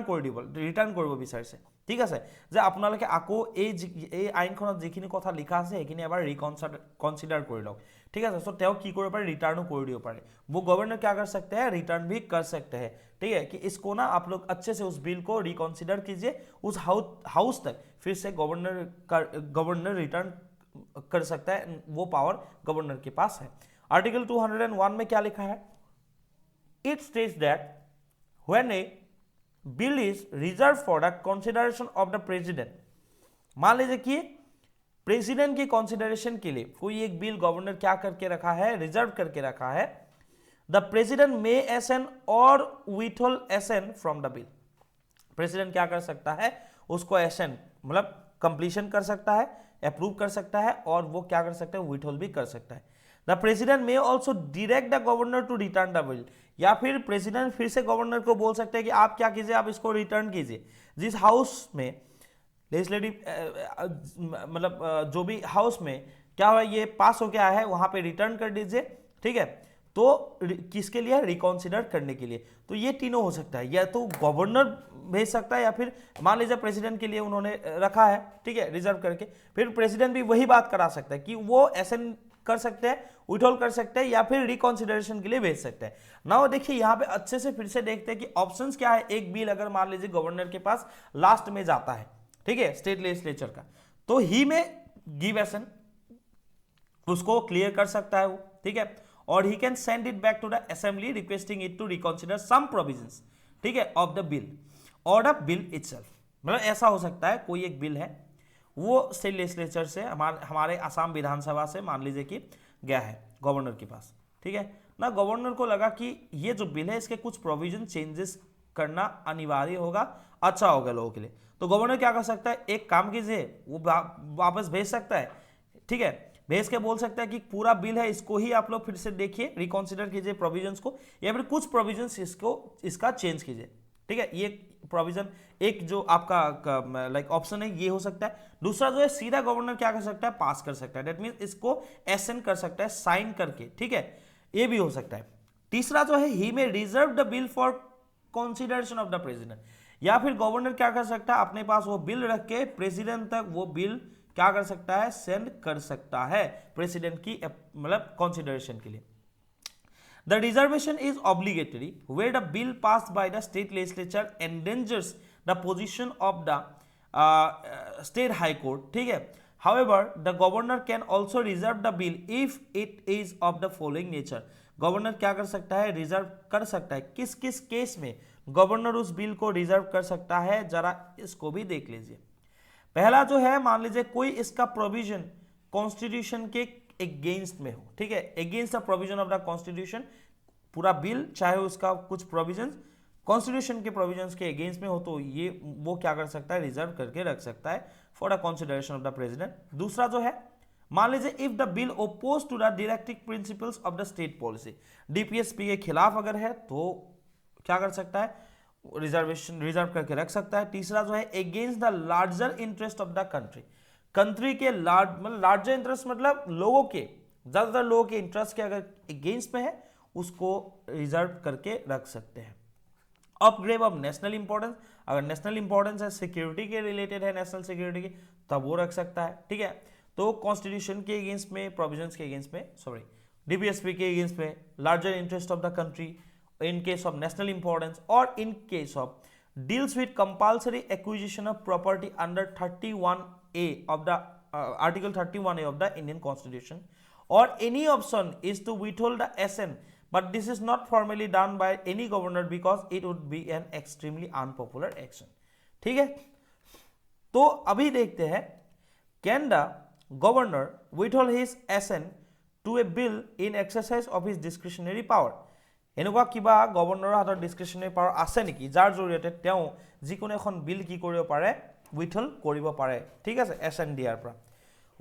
কৰিব বিচাৰিছে, ঠিক আছে, যে আপোনালোকে আকৌ এই আইনখনত যিখিনি কথা লিখা আছে সেইখিনি এবাৰ रिकॉन्सिडर কৰি লওক, ठीक है। सो তেওঁ কি কৰিব পাৰে, रिटर्न कर দিব পাৰে। वो गवर्नर क्या कर सकते हैं, रिटर्न भी कर सकते हैं, ठीक है, कि इसको ना आप लोग अच्छे से उस बिल को रिकॉन्सिडर कीजिए, उस हाउस तक फिर से गवर्नर रिटर्न कर सकता है, वो पावर गवर्नर के पास है। आर्टिकल 201 में क्या लिखा है, it states that when A bill is reserve for the consideration of the president, मान लीजिए कि प्रेसिडेंट की कंसिडरेशन के लिए कोई एक बिल गवर्नर क्या करके रखा है, रिजर्व करके रखा है, द प्रेसिडेंट मे एसेन और withhold एसेन from the bill. President क्या कर सकता है, उसको एसेन मतलब कंप्लीशन कर सकता है, अप्रूव कर सकता है, और वो क्या कर सकता है, विथहोल्ड भी कर सकता है। The president may also direct the governor to return the bill, या फिर प्रेसिडेंट फिर से गवर्नर को बोल सकते हैं कि आप क्या कीजिए, आप इसको रिटर्न कीजिए। जिस हाउस में लेजिस्लेटिव मतलब जो भी हाउस में क्या हुआ ये पास हो गया है वहां पे रिटर्न कर दीजिए, ठीक है। तो किसके लिए, रिकॉन्सिडर करने के लिए। तो ये तीनों हो सकता है, या तो गवर्नर भेज सकता है, या फिर मान लीजिए प्रेसिडेंट के लिए उन्होंने रखा है, ठीक है, रिजर्व करके, फिर प्रेसिडेंट भी वही बात करा सकता है कि वो एसेन कर सकते हैं, विथहोल्ड कर सकते हैं, या फिर रिकॉन्सिडरेशन के लिए भेज सकते हैं। नाउ देखिए यहाँ पे अच्छे से फिर से देखते हैं कि ऑप्शंस क्या है। एक बिल अगर मान लीजिए गवर्नर के पास लास्ट में जाता है, ठीक है, स्टेट लेजिस्लेचर का, तो ही में गिव एसेन, उसको क्लियर कर सकता है वो, ठीक है, और he can send it back to the assembly requesting it to reconsider some provisions, ठीक है, ऑफ द बिल और द बिल इटसेल्फ। मतलब ऐसा हो सकता है कोई एक बिल है, वो स्टेट लेजिस्लेचर से हमारे आसाम विधानसभा से मान लीजिए कि गया है गवर्नर के पास, ठीक है ना, गवर्नर को लगा कि ये जो बिल है इसके कुछ प्रोविजन चेंजेस करना अनिवार्य होगा, अच्छा होगा लोगों के लिए। तो गवर्नर क्या कर सकता है, एक काम कीजिए, वो वापस भेज सकता है, ठीक है, भेज के बोल सकता है कि पूरा बिल है इसको ही आप लोग फिर से देखिए, रिकॉन्सिडर कीजिए प्रोविजंस को, या फिर कुछ प्रोविजंस इसका चेंज कीजिए, ठीक है। ये प्रोविजन एक जो आपका लाइक ऑप्शन है ये हो सकता है। दूसरा जो है सीधा गवर्नर क्या कर सकता है, पास कर सकता है, दैट मीन्स इसको एसेंट कर सकता है साइन करके, ठीक है, ये भी हो सकता है। तीसरा जो है ही में reserve the bill for consideration of the president, या फिर गवर्नर क्या कर सकता है, अपने पास वो बिल रख के प्रेसिडेंट तक वो बिल क्या कर सकता है, सेंड कर सकता है प्रेसिडेंट की मतलब कंसिडरेशन के लिए। The reservation is obligatory where the bill passed by the state legislature endangers the position of the state high court, ठीक है। However, the governor can also reserve the bill if it is of the following nature. Governor क्या कर सकता है, रिजर्व कर सकता है। किस किस केस में गवर्नर उस बिल को रिजर्व कर सकता है, जरा इसको भी देख लीजिए। पहला जो है, मान लीजिए कोई इसका प्रोविजन कॉन्स्टिट्यूशन के अगेंस्ट में हो, ठीक है, against the provision of the constitution, पूरा बिल चाहे उसका कुछ प्रोविजंस कॉन्स्टिट्यूशन के प्रोविजंस के अगेंस्ट में हो, तो ये वो क्या कर सकता है, रिजर्व करके रख सकता है for the consideration of the president. दूसरा जो है, मान लीजिए if the bill oppose to the directive principles of the state policy, DPSP के खिलाफ अगर है तो क्या कर सकता है, रिजर्व करके रख सकता है। तीसरा जो है, against the larger interest of the country के लार्जर इंटरेस्ट मतलब लोगों के, ज्यादातर लोगों के इंटरेस्ट के अगर अगेंस्ट में है उसको रिजर्व करके रख सकते हैं। अपग्रेड ऑफ नेशनल इंपॉर्टेंस, अगर नेशनल इंपॉर्टेंस है, सिक्योरिटी के रिलेटेड है, नेशनल सिक्योरिटी की, तब वो रख सकता है, ठीक है। तो कॉन्स्टिट्यूशन के अगेंस्ट में, प्रोविजंस के अगेंस्ट में, सॉरी डीपीएसपी के अगेंस्ट में, larger interest of the country, in case of national importance, और in case of deals with compulsory acquisition of property under 31A of the Article 31A of the Indian Constitution, or any option is to withhold the assent, but this is not formally done by any governor because it would be an extremely unpopular action. ठीक है, तो अभी देखते हैं, can the governor withhold his assent to a bill in exercise of his discretionary power? এনেকুৱা কিবা গভৰ্ণৰৰ হাতত ডিসক্ৰিপশনাৰি পাৱাৰ আছে নেকি যাৰ জৰিয়তে তেওঁ যিকোনো এখন বিল কি কৰিব পাৰে, উইথহল্ড কৰিব পাৰে, ঠিক আছে, এছএন দিয়াৰ পৰা।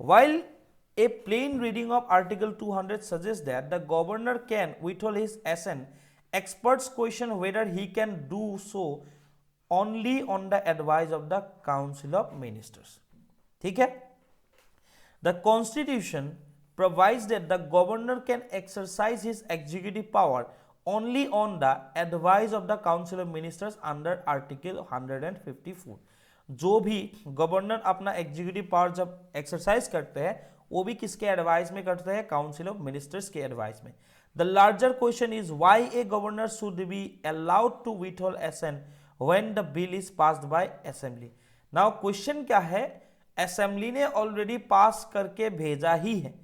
while a plain reading of article 200 suggests that the governor can withhold his assent, experts question whether he can do so only on the advice of the council of ministers, ठीक है। the constitution provides that the governor can exercise his executive power only on the advice of the council of ministers under article 154। जो भी गवर्नर अपना एग्जीक्यूटिव पावर जब एक्सरसाइज करते हैं वो भी किसके एडवाइस में करते हैं, काउंसिल ऑफ मिनिस्टर्स के एडवाइस में। The larger question is why a governor should be allowed to withhold assent when the bill is passed by assembly. Now question क्या है, असेंबली ने ऑलरेडी पास करके भेजा ही है,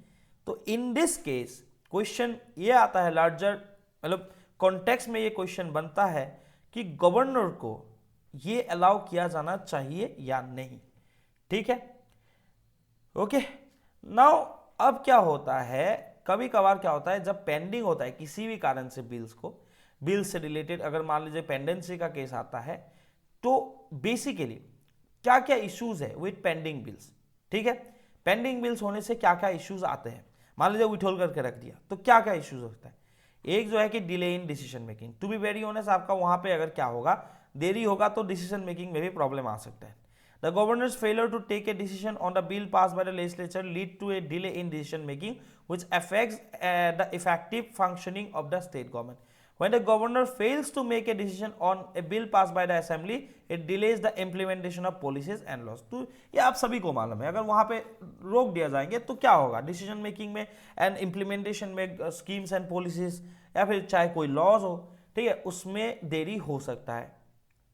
तो इन दिस केस क्वेश्चन ये आता है, लार्जर मतलब कॉन्टेक्स्ट में ये क्वेश्चन बनता है कि गवर्नर को ये अलाउ किया जाना चाहिए या नहीं, ठीक है, ओके। नाउ अब क्या होता है, कभी कभार क्या होता है जब पेंडिंग होता है किसी भी कारण से बिल से रिलेटेड अगर मान लीजिए पेंडेंसी का केस आता है, तो बेसिकली क्या क्या इश्यूज है विद पेंडिंग बिल्स, ठीक है। पेंडिंग बिल्स होने से क्या क्या इश्यूज आते हैं, मान लीजिए विथहोल्ड करके रख दिया तो क्या क्या इश्यूज होता है। एक जो है कि delay in decision making, to be very honest आपका वहां पे अगर क्या होगा, देरी होगा तो डिसीजन मेकिंग में भी प्रॉब्लम आ सकता है। The governor's failure to take a decision on the bill pass by the legislature lead to a delay in decision making which affects the effective functioning of the state government. When the governor fails to make a decision on a bill passed by the assembly, it delays the implementation of policies and laws। तो ये आप सभी को मालूम है, अगर वहां पे रोक दिया जाएंगे तो क्या होगा, डिसीजन मेकिंग में एंड इम्प्लीमेंटेशन में स्कीम्स एंड पॉलिसीज या फिर चाहे कोई लॉज हो, ठीक है, उसमें देरी हो सकता है।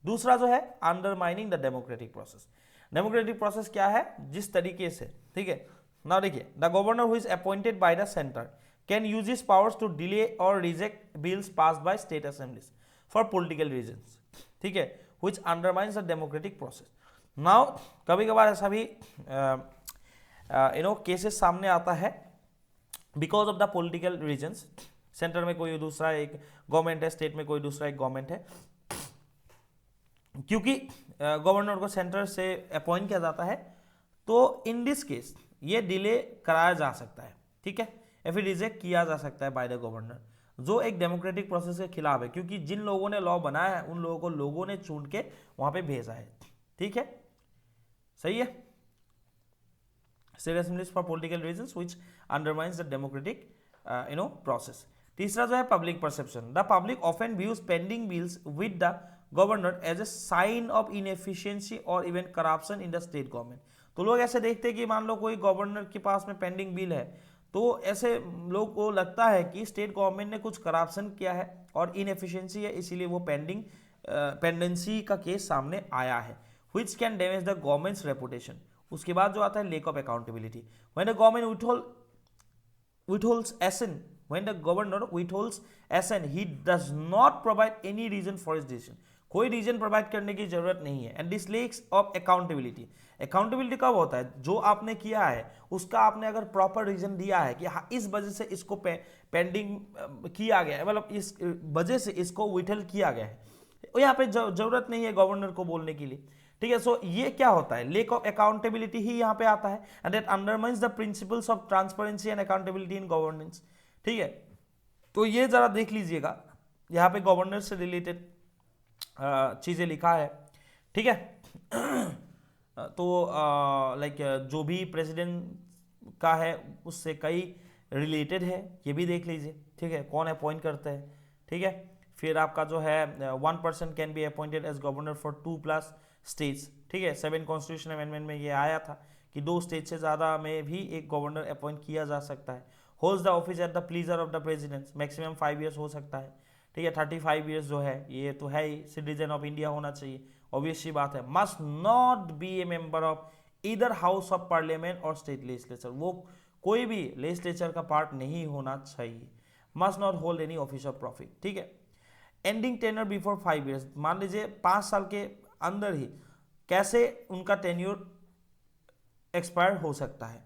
दूसरा जो है undermining the democratic process. Democratic process क्या है, जिस तरीके से, ठीक है ना, देखिए the governor who is appointed by the centre can use his powers to delay or reject bills passed by state assemblies for political reasons, ठीक है, which undermines the democratic process। now कभी कभार ऐसा भी केसेस सामने आता है because of the political reasons, centre में कोई दूसरा एक गवर्नमेंट है, स्टेट में कोई दूसरा एक गवर्नमेंट है, क्योंकि गवर्नर को सेंटर से अपॉइंट किया जाता है, तो इन दिस केस ये डिले कराया जा सकता है, ठीक है, या फिर रिजेक्ट किया जा सकता है बाय द गवर्नर, जो एक डेमोक्रेटिक प्रोसेस के खिलाफ है, क्योंकि जिन लोगों ने लॉ बनाया है उन लोगों को लोगों ने चुन के वहां पे भेजा है, ठीक है, सही है। State assemblies for political reasons which undermines the democratic process. तीसरा जो है public perception. The public often views pending bills with the governor as a sign of inefficiency और even corruption in the state government. तो लोग ऐसे देखते हैं कि मान लो कोई गवर्नर के पास में पेंडिंग बिल है, तो ऐसे लोग को लगता है कि स्टेट गवर्नमेंट ने कुछ करप्शन किया है और इनएफिशिएंसी है, इसीलिए वो पेंडेंसी का केस सामने आया है, which can damage the governments reputation. उसके बाद जो आता है lake of accountability. When the government withholds assent, when the governor withholds assent, he does not provide any reason for his decision। कोई रीजन प्रोवाइड करने की जरूरत नहीं है। And this lacks of accountability. Accountability कब होता है, जो आपने किया है उसका आपने अगर प्रॉपर रीजन दिया है कि हाँ इस वजह से इसको पेंडिंग किया गया है, मतलब इस वजह से इसको विथल किया गया है, यहाँ पे जरूरत नहीं है गवर्नर को बोलने के लिए, ठीक है। सो ये क्या होता है, लेक ऑफ अकाउंटेबिलिटी ही यहाँ पे आता है, and that undermines the principles of transparency and accountability in governance, ठीक है। तो ये जरा देख लीजिएगा, यहाँ पे गवर्नर से रिलेटेड चीजें लिखा है, ठीक है। तो लाइक जो भी प्रेसिडेंट का है उससे कई रिलेटेड है, ये भी देख लीजिए, ठीक है, कौन अपॉइंट करते हैं, ठीक है। फिर आपका जो है 1 person can be appointed as governor for 2+ states, ठीक है। 7 कॉन्स्टिट्यूशन अमेंडमेंट में ये आया था कि 2 स्टेट से ज़्यादा में भी एक गवर्नर अपॉइंट किया जा सकता है। Holds the office at the pleaser of the president, maximum 5 years हो सकता है, ठीक है, 35 ईयर्स जो है ये तो है ही, सिटीजन ऑफ इंडिया होना चाहिए, ऑब्वियस सी बात है। Must not be A member of इधर हाउस ऑफ पार्लियामेंट और स्टेट लेजिस्लेचर, वो कोई भी लेजिस्लेचर का पार्ट नहीं होना चाहिए। Must not hold any office of profit, ठीक है। एंडिंग टेन्योर बिफोर 5 ईयर्स, मान लीजिए 5 साल के अंदर ही कैसे उनका टेन्योर एक्सपायर हो सकता है।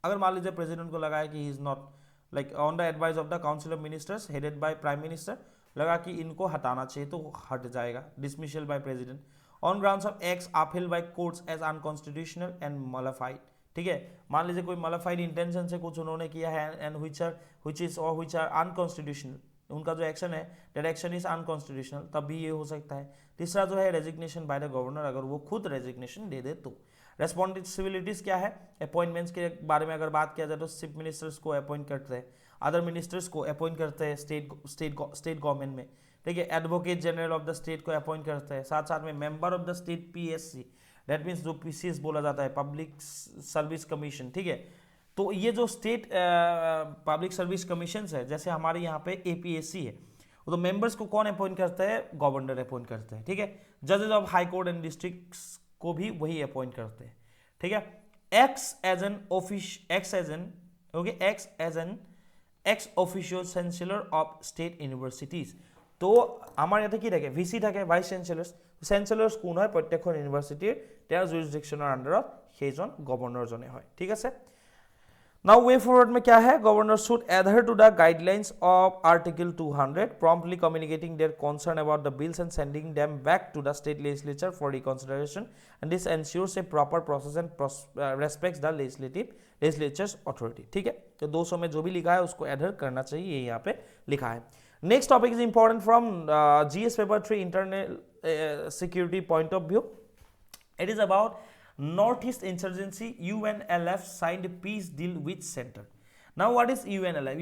अगर मान लीजिए प्रेसिडेंट को लगा है कि he is not like on the advice of the council of ministers headed by prime minister, लगा कि इनको हटाना चाहिए तो हट जाएगा, dismissal by president on grounds of acts upheld by courts as unconstitutional and modified, ठीक है। मान लीजिए कोई मॉडिफाइड इंटेंशन से कुछ उन्होंने किया है एंड व्हिच आर अनकॉन्स्टिट्यूशनल, उनका जो एक्शन है दैट एक्शन इज अनकॉन्स्टिट्यूशनल, तब भी ये हो सकता है। तीसरा जो है रेजिग्नेशन बाय द गवर्नर, अगर वो खुद रेजिग्नेशन दे दे तो। रेस्पॉन्सिबिलिटीज क्या है, अपॉइंटमेंट्स के बारे में अगर बात किया जाए तो चीफ मिनिस्टर्स को अपॉइंट करते हैं, अदर मिनिस्टर्स को अपॉइंट करते हैं स्टेट गवर्नमेंट में, ठीक है। Advocate general of the state को अपॉइंट करते हैं, साथ साथ में member of the state PSC, that means जो पीसीएस बोला जाता है, पब्लिक सर्विस कमीशन, ठीक है। तो ये जो स्टेट पब्लिक सर्विस कमीशन है, जैसे हमारे यहाँ पे एपीएससी है, तो मेंबर्स को कौन अपॉइंट करता है, गवर्नर अपॉइंट करते हैं, ठीक है। जजेस of high court and district को भी वही अपॉइंट करते हैं, ठीक है। Ex as an ex official chancellor of state universities, तो আমাৰ ইয়াতে কি থাকে, ভিসি থাকে, ভাইস চেঞ্চেলাৰ্ছ কোন হয়, প্ৰত্যেকখন ইউনিভাৰ্চিটিৰ তেওঁৰ জুৰিছডিকশ্যনৰ আণ্ডাৰত সেইজন গভৰ্ণৰজনে হয়, ঠিক আছে। Now way forward में क्या है, governor should adhere to the guidelines of Article 200, promptly communicating their concern about the bills and sending them back to the state legislature for reconsideration, and this ensures a proper process and respects the legislature's authority, ठीक है। तो 200 में जो भी लिखा है उसको adhere करना चाहिए, ये यहाँ पे लिखा है। Next topic is important from GS paper 3 internal security point of view. It is about Northeast Insurgency, UNLF signed peace deal with center. Now what is UNLF?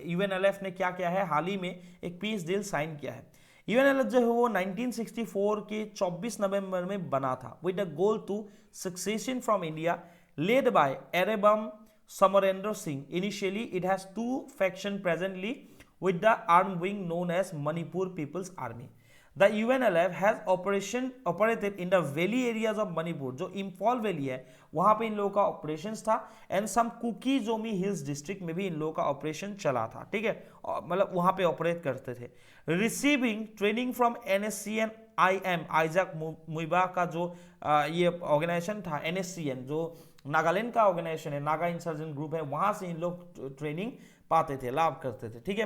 UNLF ने क्या किया है, हाल ही में एक पीस डील साइन किया है। UNLF जो है वो 1964 के 24 नवंबर में बना था with the goal to succession from India led by Arabam Samarendra Singh. Initially it has two factions presently with the armed wing known as Manipur People's Army. The UNLF has operated in the valley areas of Manipur, जो इम्फॉल वैली है वहाँ पे इन लोगों का ऑपरेशन था, and some Kuki Zomi hills district में भी इन लोगों का ऑपरेशन चला था, ठीक है, मतलब वहाँ पे ऑपरेट करते थे। Receiving training from NSCN IM Isaac Muivah का जो ये ऑर्गेनाइजेशन था, NSCN जो नागालैंड का ऑर्गेनाइजेशन है, नागा इंसर्जेंट ग्रुप है, वहाँ से इन लोग ट्रेनिंग पाते थे, लाभ करते थे, ठीक है।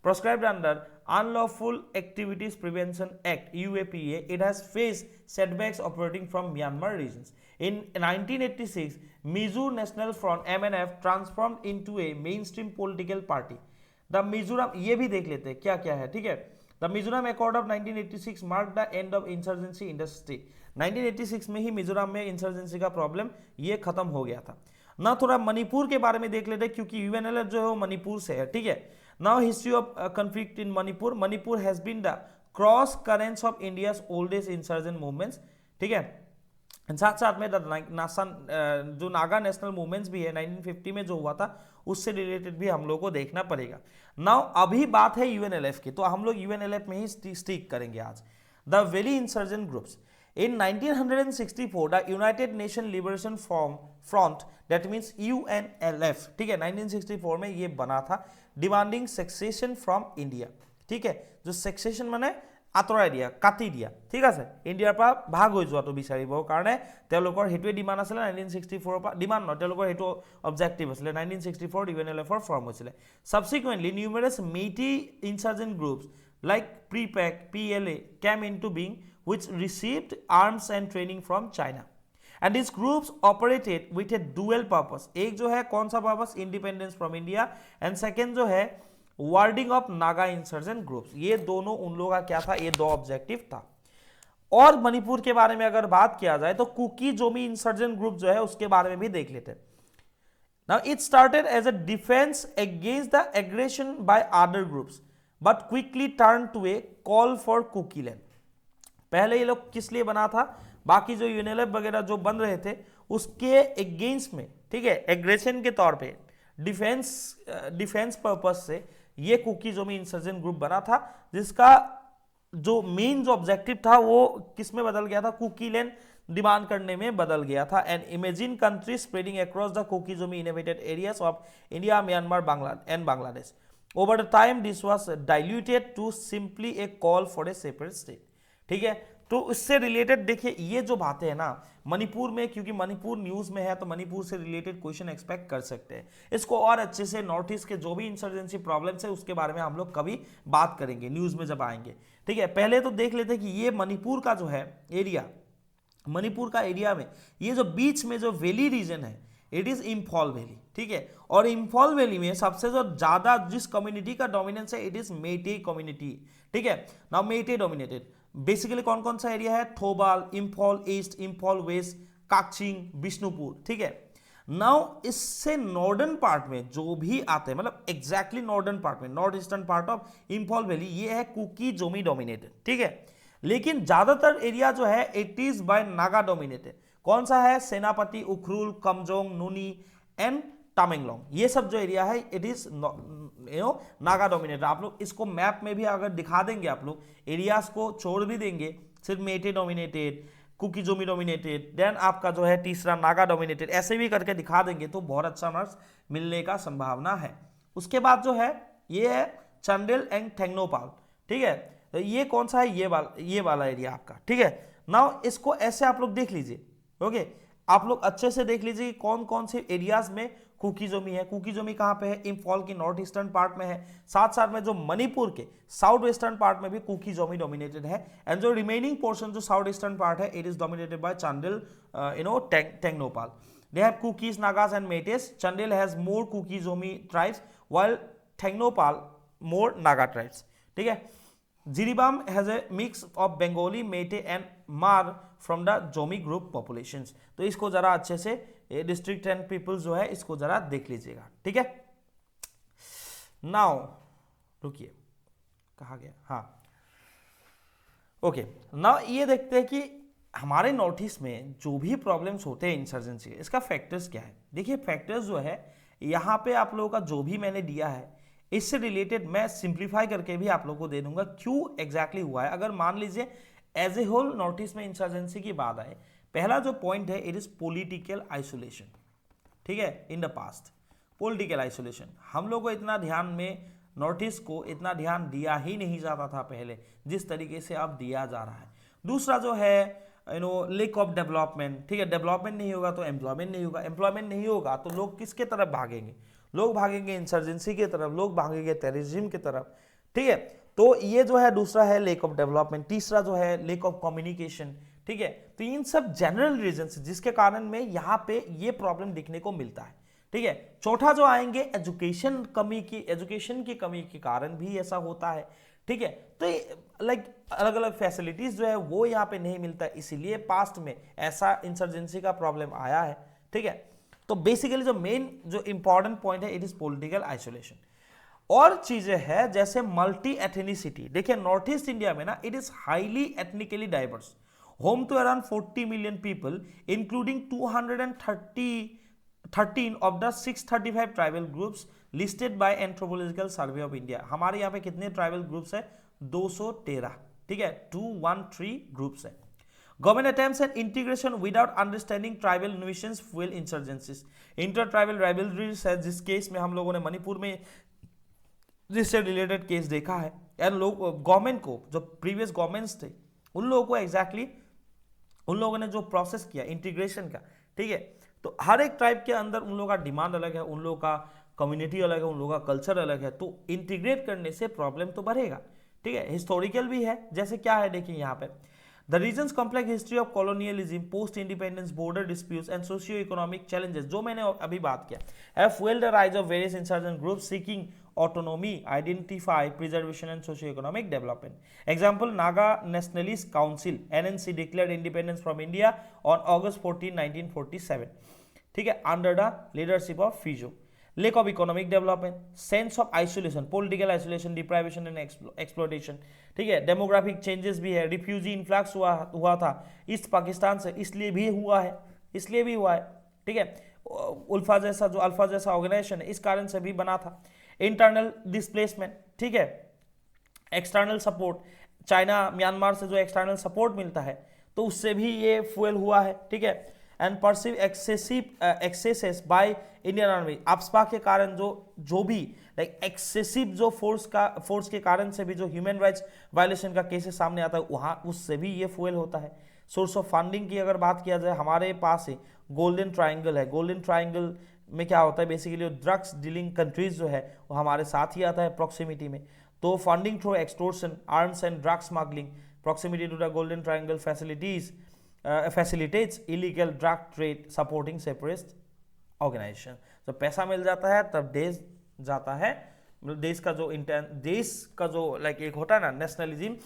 Proscribed under Unlawful Activities Prevention Act UAPA, it has faced setbacks operating from Myanmar regions. In 1986, Mizo National Front MNF transformed into a mainstream political party. The Mizoram, ये भी देख लेते हैं क्या क्या है, ठीक है। The Mizoram Accord of 1986 marked the end of insurgency in the state. 1986 में ही मिजोरम में इंसर्जेंसी का प्रॉब्लम ये खत्म हो गया था ना। थोड़ा मणिपुर के बारे में देख लेते हैं क्योंकि UNLF जो है वो मणिपुर से है, ठीक है। Now history of conflict in Manipur. Manipur has been the cross currents of India's oldest insurgent movements, ठीक है। साथ साथ में जो नागा नेशनल मूवमेंट्स भी है 1950 में जो हुआ था उससे रिलेटेड भी हम लोग को देखना पड़ेगा। नाउ अभी बात है UNLF की, तो हम लोग UNLF में ही स्टिक करेंगे आज। The valley insurgent groups in 1964 the United Nation Liberation Front, that means UNLF, ठीक है, 1964 में ये बना था, डिमांडिंग सेक्सेशन फ्रॉम इंडिया, ठीक है। जो सेक्सेशन माने আঁতৰাই দিয়া, কাটি দিয়া, ঠিক আছে, ইণ্ডিয়াৰ পৰা ভাগ হৈ যোৱাটো বিচাৰিবৰ কাৰণে তেওঁলোকৰ হেতুৱে ডিমান্ড আছিল 1964 পৰা, ডিমান্ড নহয় তেওঁলোকৰ হেতু অবজেক্টিভ আছিল। 1964 UNLF ফৰ্ম হৈছিল। Subsequently numerous Meitei insurgent groups like PREPAK PLA came into being, which received arms and training from China, and these groups operated with a dual purpose. एक जो है कौन सा purpose, independence from India, and second जो है wording of Naga insurgent groups. ये दोनों उन लोगों का क्या था, ये दो ऑब्जेक्टिव था। और मणिपुर के बारे में अगर बात किया जाए तो कुकी जोमी इंसर्जेंट ग्रुप जो है उसके बारे में भी देख लेते हैं। Now it started as a defense against the aggression by other groups, but quickly turned to a call for Kuki land. पहले ये लोग किस लिए बना था, बाकी जो UNLF वगैरह जो बन रहे थे उसके अगेंस्ट में, ठीक है, एग्रेशन के तौर पे डिफेंस पर्पस से ये कुकी जोमी इंसर्जेंट ग्रुप बना था, जिसका जो मेन जो ऑब्जेक्टिव था वो किस में बदल गया था, कुकी लैंड डिमांड करने में बदल गया था। And imagine country spreading across the Kuki Zomi inhabited areas of India, Myanmar, Bangladesh. Over the time this was diluted to simply a call for a separate state. ठीक है, तो इससे रिलेटेड देखिए ये जो बातें हैं ना मणिपुर में, क्योंकि मणिपुर न्यूज में है तो मणिपुर से रिलेटेड क्वेश्चन एक्सपेक्ट कर सकते हैं। इसको और अच्छे से नॉर्थ ईस्ट के जो भी इंसर्जेंसी प्रॉब्लम्स है उसके बारे में हम लोग कभी बात करेंगे न्यूज में जब आएंगे। ठीक है, पहले तो देख लेते हैं कि ये मणिपुर का जो है एरिया, मणिपुर का एरिया में ये जो बीच में जो वैली रीजन है इट इज इम्फॉल वैली। ठीक है, और इम्फॉल वैली में सबसे जो ज्यादा जिस कम्युनिटी का डोमिनेंस है इट इज मेटे कम्युनिटी। ठीक है, नाउ मेटे डोमिनेटेड बेसिकली कौन कौन सा एरिया है, थोबाल, इम्फॉल ईस्ट, इम्फॉल वेस्ट, काकचिंग, बिष्णुपुर। ठीक है, नाउ इससे नॉर्दर्न पार्ट में जो भी आते हैं, मतलब एग्जैक्टली नॉर्दर्न पार्ट में, north eastern part of Imphal valley, ये है कुकी जोमी डोमिनेटेड। ठीक है, लेकिन ज्यादातर एरिया जो है it is by Naga dominated. कौन सा है, सेनापति, उखरुल, कमजोंग, नूनी एंड टामेंगलोंग, ये सब जो एरिया है इट इज नागा डोमिनेटेड। आप लोग इसको मैप में भी अगर दिखा देंगे, आप लोग एरियाज को छोड़ भी देंगे, सिर्फ Meitei dominated, Kuki Zomi dominated, then आपका जो है तीसरा नागा डोमिनेटेड, ऐसे भी करके दिखा देंगे तो बहुत अच्छा मार्क्स मिलने का संभावना है। उसके बाद जो है ये है चंदेल एंड थेंगनोपाल। ठीक है, तो ये कौन सा है, ये वाला एरिया आपका। ठीक है, नाउ इसको ऐसे आप लोग देख लीजिए। ओके, आप लोग अच्छे से देख लीजिए कौन कौन से एरियाज में कुकी जोमी है। कुकी जोमी कहां पे है, इम्फॉल की नॉर्थ ईस्टर्न पार्ट में है, साथ साथ में जो मणिपुर के साउथ वेस्टर्न पार्ट में भी कुकी जोमी डोमिनेटेड है। एंड जो रिमेनिंग पोर्शन जो साउथ ईस्टर्न पार्ट है it is dominated by Chandel Tengnoupal. They have Kukis, Nagas and Meiteis. Chandel has more Kuki Zomi tribes while Thengnopal more Naga tribes. ठीक है, Jiribam has a mix of Bengali, Meite and Mar from the Zomi group populations. तो इसको जरा अच्छे से डिस्ट्रिक्ट एंड पीपल्स जो है इसको जरा देख लीजिएगा। ठीक है, नाउ रुकिए, कहा गया, हाँ ओके, नाउ ये देखते हैं कि हमारे नॉर्थ ईस्ट में जो भी प्रॉब्लम्स होते हैं इंसर्जेंसी, इसका फैक्टर्स क्या है। देखिए फैक्टर्स जो है यहाँ पे आप लोगों का जो भी मैंने दिया है इससे रिलेटेड मैं सिंप्लीफाई करके भी आप लोगों को दे दूंगा क्यों एग्जैक्टली हुआ है। अगर मान लीजिए as a whole North East में इंसर्जेंसी की बात आए, पहला जो पॉइंट है इट इज पॉलिटिकल आइसोलेशन। ठीक है, in the past political isolation हम लोग को इतना ध्यान में, नॉर्थ ईस्ट को इतना ध्यान दिया ही नहीं जाता था पहले जिस तरीके से अब दिया जा रहा है। दूसरा जो है लेक ऑफ डेवलपमेंट। ठीक है, डेवलपमेंट नहीं होगा तो एम्प्लॉयमेंट नहीं होगा, एम्प्लॉयमेंट नहीं होगा तो लोग किसके तरफ भागेंगे, लोग भागेंगे इंसर्जेंसी की तरफ, लोग भागेंगे टेररिज्म की तरफ। ठीक है, तो ये जो है दूसरा है लेक ऑफ डेवलपमेंट। तीसरा जो है लेक ऑफ कम्युनिकेशन। ठीक है, तो इन सब जनरल रीजंस जिसके कारण में यहाँ पे ये प्रॉब्लम दिखने को मिलता है। ठीक है, चौथा जो आएंगे एजुकेशन की कमी के कारण भी ऐसा होता है। ठीक है, तो लाइक अलग अलग फैसिलिटीज जो है वो यहाँ पे नहीं मिलता है, इसीलिए पास्ट में ऐसा इंसर्जेंसी का प्रॉब्लम आया है। ठीक है, तो बेसिकली जो मेन जो इंपॉर्टेंट पॉइंट है इट इज पॉलिटिकल आइसोलेशन। और चीजें हैं जैसे मल्टी एथनिसिटी। देखिए नॉर्थ ईस्ट इंडिया में ना it is highly ethnically diverse, home to around 40 million people including 213 of the 635 tribal groups listed by anthropological survey of India. हमारे यहाँ पे कितने ट्राइबल ग्रुप्स है, 213। ठीक है, 213 ग्रुप्स है। Government attempts at integration without understanding tribal innovations fuel insurgencies. Inter tribal rivalries है, जिस केस में हम लोगों ने मणिपुर में जिससे रिलेटेड केस देखा है, एंड लोग गवर्नमेंट को, जो प्रीवियस गवर्नमेंट्स थे उन लोगों को एग्जैक्टली उन लोगों ने जो प्रोसेस किया इंटीग्रेशन का। ठीक है, तो हर एक ट्राइब के अंदर उन लोगों का डिमांड अलग है, उन लोगों का कम्युनिटी अलग है, उन लोगों का कल्चर अलग है, तो इंटीग्रेट करने से प्रॉब्लम तो बढ़ेगा। ठीक है, हिस्टोरिकल भी है, जैसे क्या है देखिए यहाँ पे the reasons complex history of colonialism, post independence, border disputes and socio economic challenges, जो मैंने अभी बात किया, have fueled the rise of various insurgent groups seeking autonomy, identify, preservation and socio-economic development. Example, Naga Nationalist Council (NNC) declared independence from India on August 14, 1947. ठीक है, under the leadership of Fijo. Lack of economic development, sense of isolation, political isolation, deprivation and exploitation. ठीक है, डेमोग्राफिक चेंजेस भी है, रिफ्यूजी इन्फ्लक्स हुआ था ईस्ट पाकिस्तान से, इसलिए भी हुआ है। ठीक है, अल्फा जैसा ऑर्गेनाइजेशन है इस कारण से भी बना था। इंटरनल डिस्प्लेसमेंट, ठीक है, एक्सटर्नल सपोर्ट, चाइना म्यांमार से जो एक्सटर्नल सपोर्ट मिलता है तो उससे भी ये फ्यूल हुआ है, ठीक है। And perceive axes by Indian army, आपस्पा के कारण जो भी लाइक एक्सेसिव जो फोर्स के कारण से भी जो ह्यूमन राइट्स वायलेशन का केसेस सामने आता है वहाँ उससे भी ये फ्यूल होता है। सोर्स ऑफ फंडिंग की अगर बात किया जाए, हमारे पास है गोल्डन ट्राइंगल है। गोल्डन ट्राइंगल में क्या होता है, बेसिकली ड्रग्स डीलिंग कंट्रीज जो है वो हमारे साथ ही आता है प्रॉक्सिमिटी में। तो funding through extortion, arms and drug smuggling, proximity to the Golden Triangle facilitates illegal drug trade supporting separatist organisation. जब पैसा मिल जाता है तब देश जाता है, देश का जो लाइक एक होता है ना नेशनलिज्म,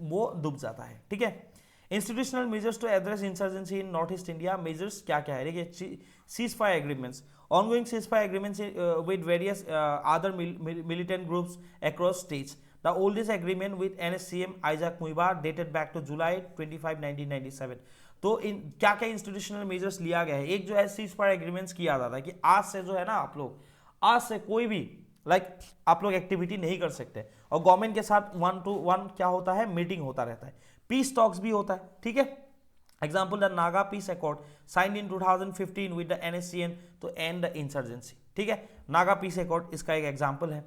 वो डूब जाता है, ठीक है। Institutional measures to address insurgency in North East India, measures क्या क्या है देखिए, ceasefire agreements, ongoing ceasefire agreements with various other militant groups across states. The oldest agreement with NSCM Isaac Muibar dated back to July 25, 1997. तो इन क्या क्या इंस्टीट्यूशनल मेजर्स लिया गया है, एक जो है सीज फायर एग्रीमेंट्स किया जाता है कि आज से जो है ना आप लोग, आज से कोई भी आप लोग एक्टिविटी नहीं कर सकते, और गवर्नमेंट के साथ 1-to-1 क्या होता है, मीटिंग होता रहता है, पीस टॉक्स भी होता है, ठीक है। Example, the Naga Peace Accord signed in 2015 with the NSCN to end the insurgency, ठीक है। नागा पीस अकॉर्ड इसका एक एग्जाम्पल है।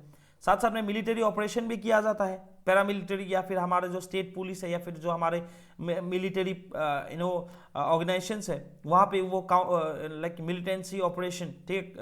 साथ साथ में मिलिट्री ऑपरेशन भी किया जाता है, पैरामिलिट्री या फिर हमारे जो स्टेट पुलिस है या फिर जो हमारे मिलिट्री ऑर्गेनाइजेशंस है वहाँ पे वो लाइक मिलिटेंसी ऑपरेशन, ठीक,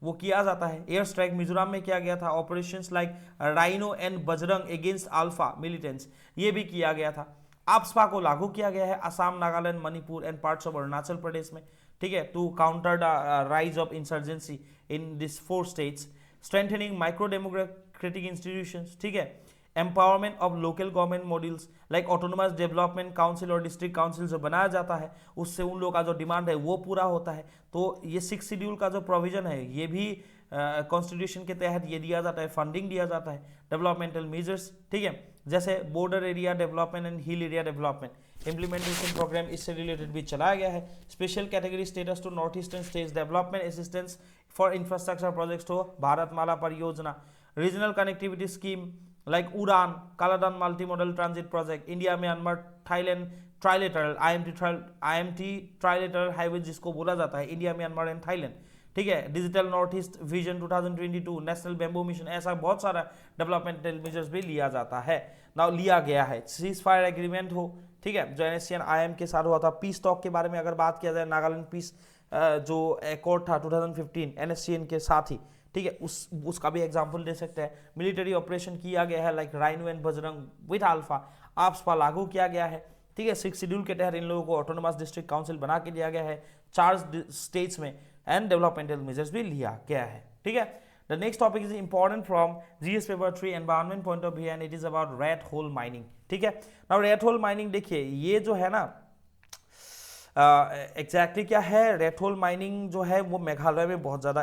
वो किया जाता है। एयर स्ट्राइक मिजोरम में किया गया था, operations like rhino and Bajrang against alpha militants, ये भी किया गया था। आपस्पा को लागू किया गया है Assam, Nagaland, Manipur and parts of Arunachal Pradesh में, ठीक है, to counter the rise of insurgency in this 4 states. Strengthening micro democratic institutions, ठीक है, empowerment of local government modules like autonomous development council और डिस्ट्रिक्ट काउंसिल जो बनाया जाता है उससे उन लोगों का जो डिमांड है वो पूरा होता है। तो ये 6 शेड्यूल का जो प्रोविजन है ये भी कॉन्स्टिट्यूशन के तहत ये दिया जाता है, फंडिंग दिया जाता है। डेवलपमेंटल मेजर्स, ठीक है, जैसे border area development and hill area development implementation programme इससे रिलेटेड भी चलाया गया है। Special category status to North Eastern states, development assistance for infrastructure projects to Bharatmala Pariyojana, regional connectivity scheme like Udan, Kaladan multi modal transit project, India Myanmar Thailand trilateral IMT trilateral highway जिसको बोला जाता है, इंडिया म्यांमार एंड थाईलैंड, ठीक है। Digital north east vision 2022, national bamboo mission, ऐसा बहुत सारा डेवलपमेंटल मेजर्स भी लिया जाता है, ना लिया गया है। सीज फायर एग्रीमेंट हो, ठीक है, जो NSCN IM के साथ हुआ था। पीस टॉक के बारे में अगर बात किया जाए, नागालैंड पीस जो एकॉर्ड था 2015 NSCN के साथ ही, ठीक है, उसका भी एग्जाम्पल दे सकते हैं। मिलिट्री ऑपरेशन किया गया है like rhino and Bajrang with alpha, आपस्पा लागू किया गया है, ठीक है। 6 शेड्यूल के तहत इन लोगों को ऑटोनोमस डिस्ट्रिक्ट काउंसिल बना के दिया गया है 4 स्टेट्स में, एंड डेवलपमेंटल मेजर्स भी लिया गया है, ठीक है। The next topic is important from GS paper 3 environment point of view and it is about red hole mining, ठीक है। नाउ रेड होल माइनिंग देखिए, ये जो है ना एग्जैक्टली क्या है, रेड होल माइनिंग जो है वो मेघालय में बहुत ज्यादा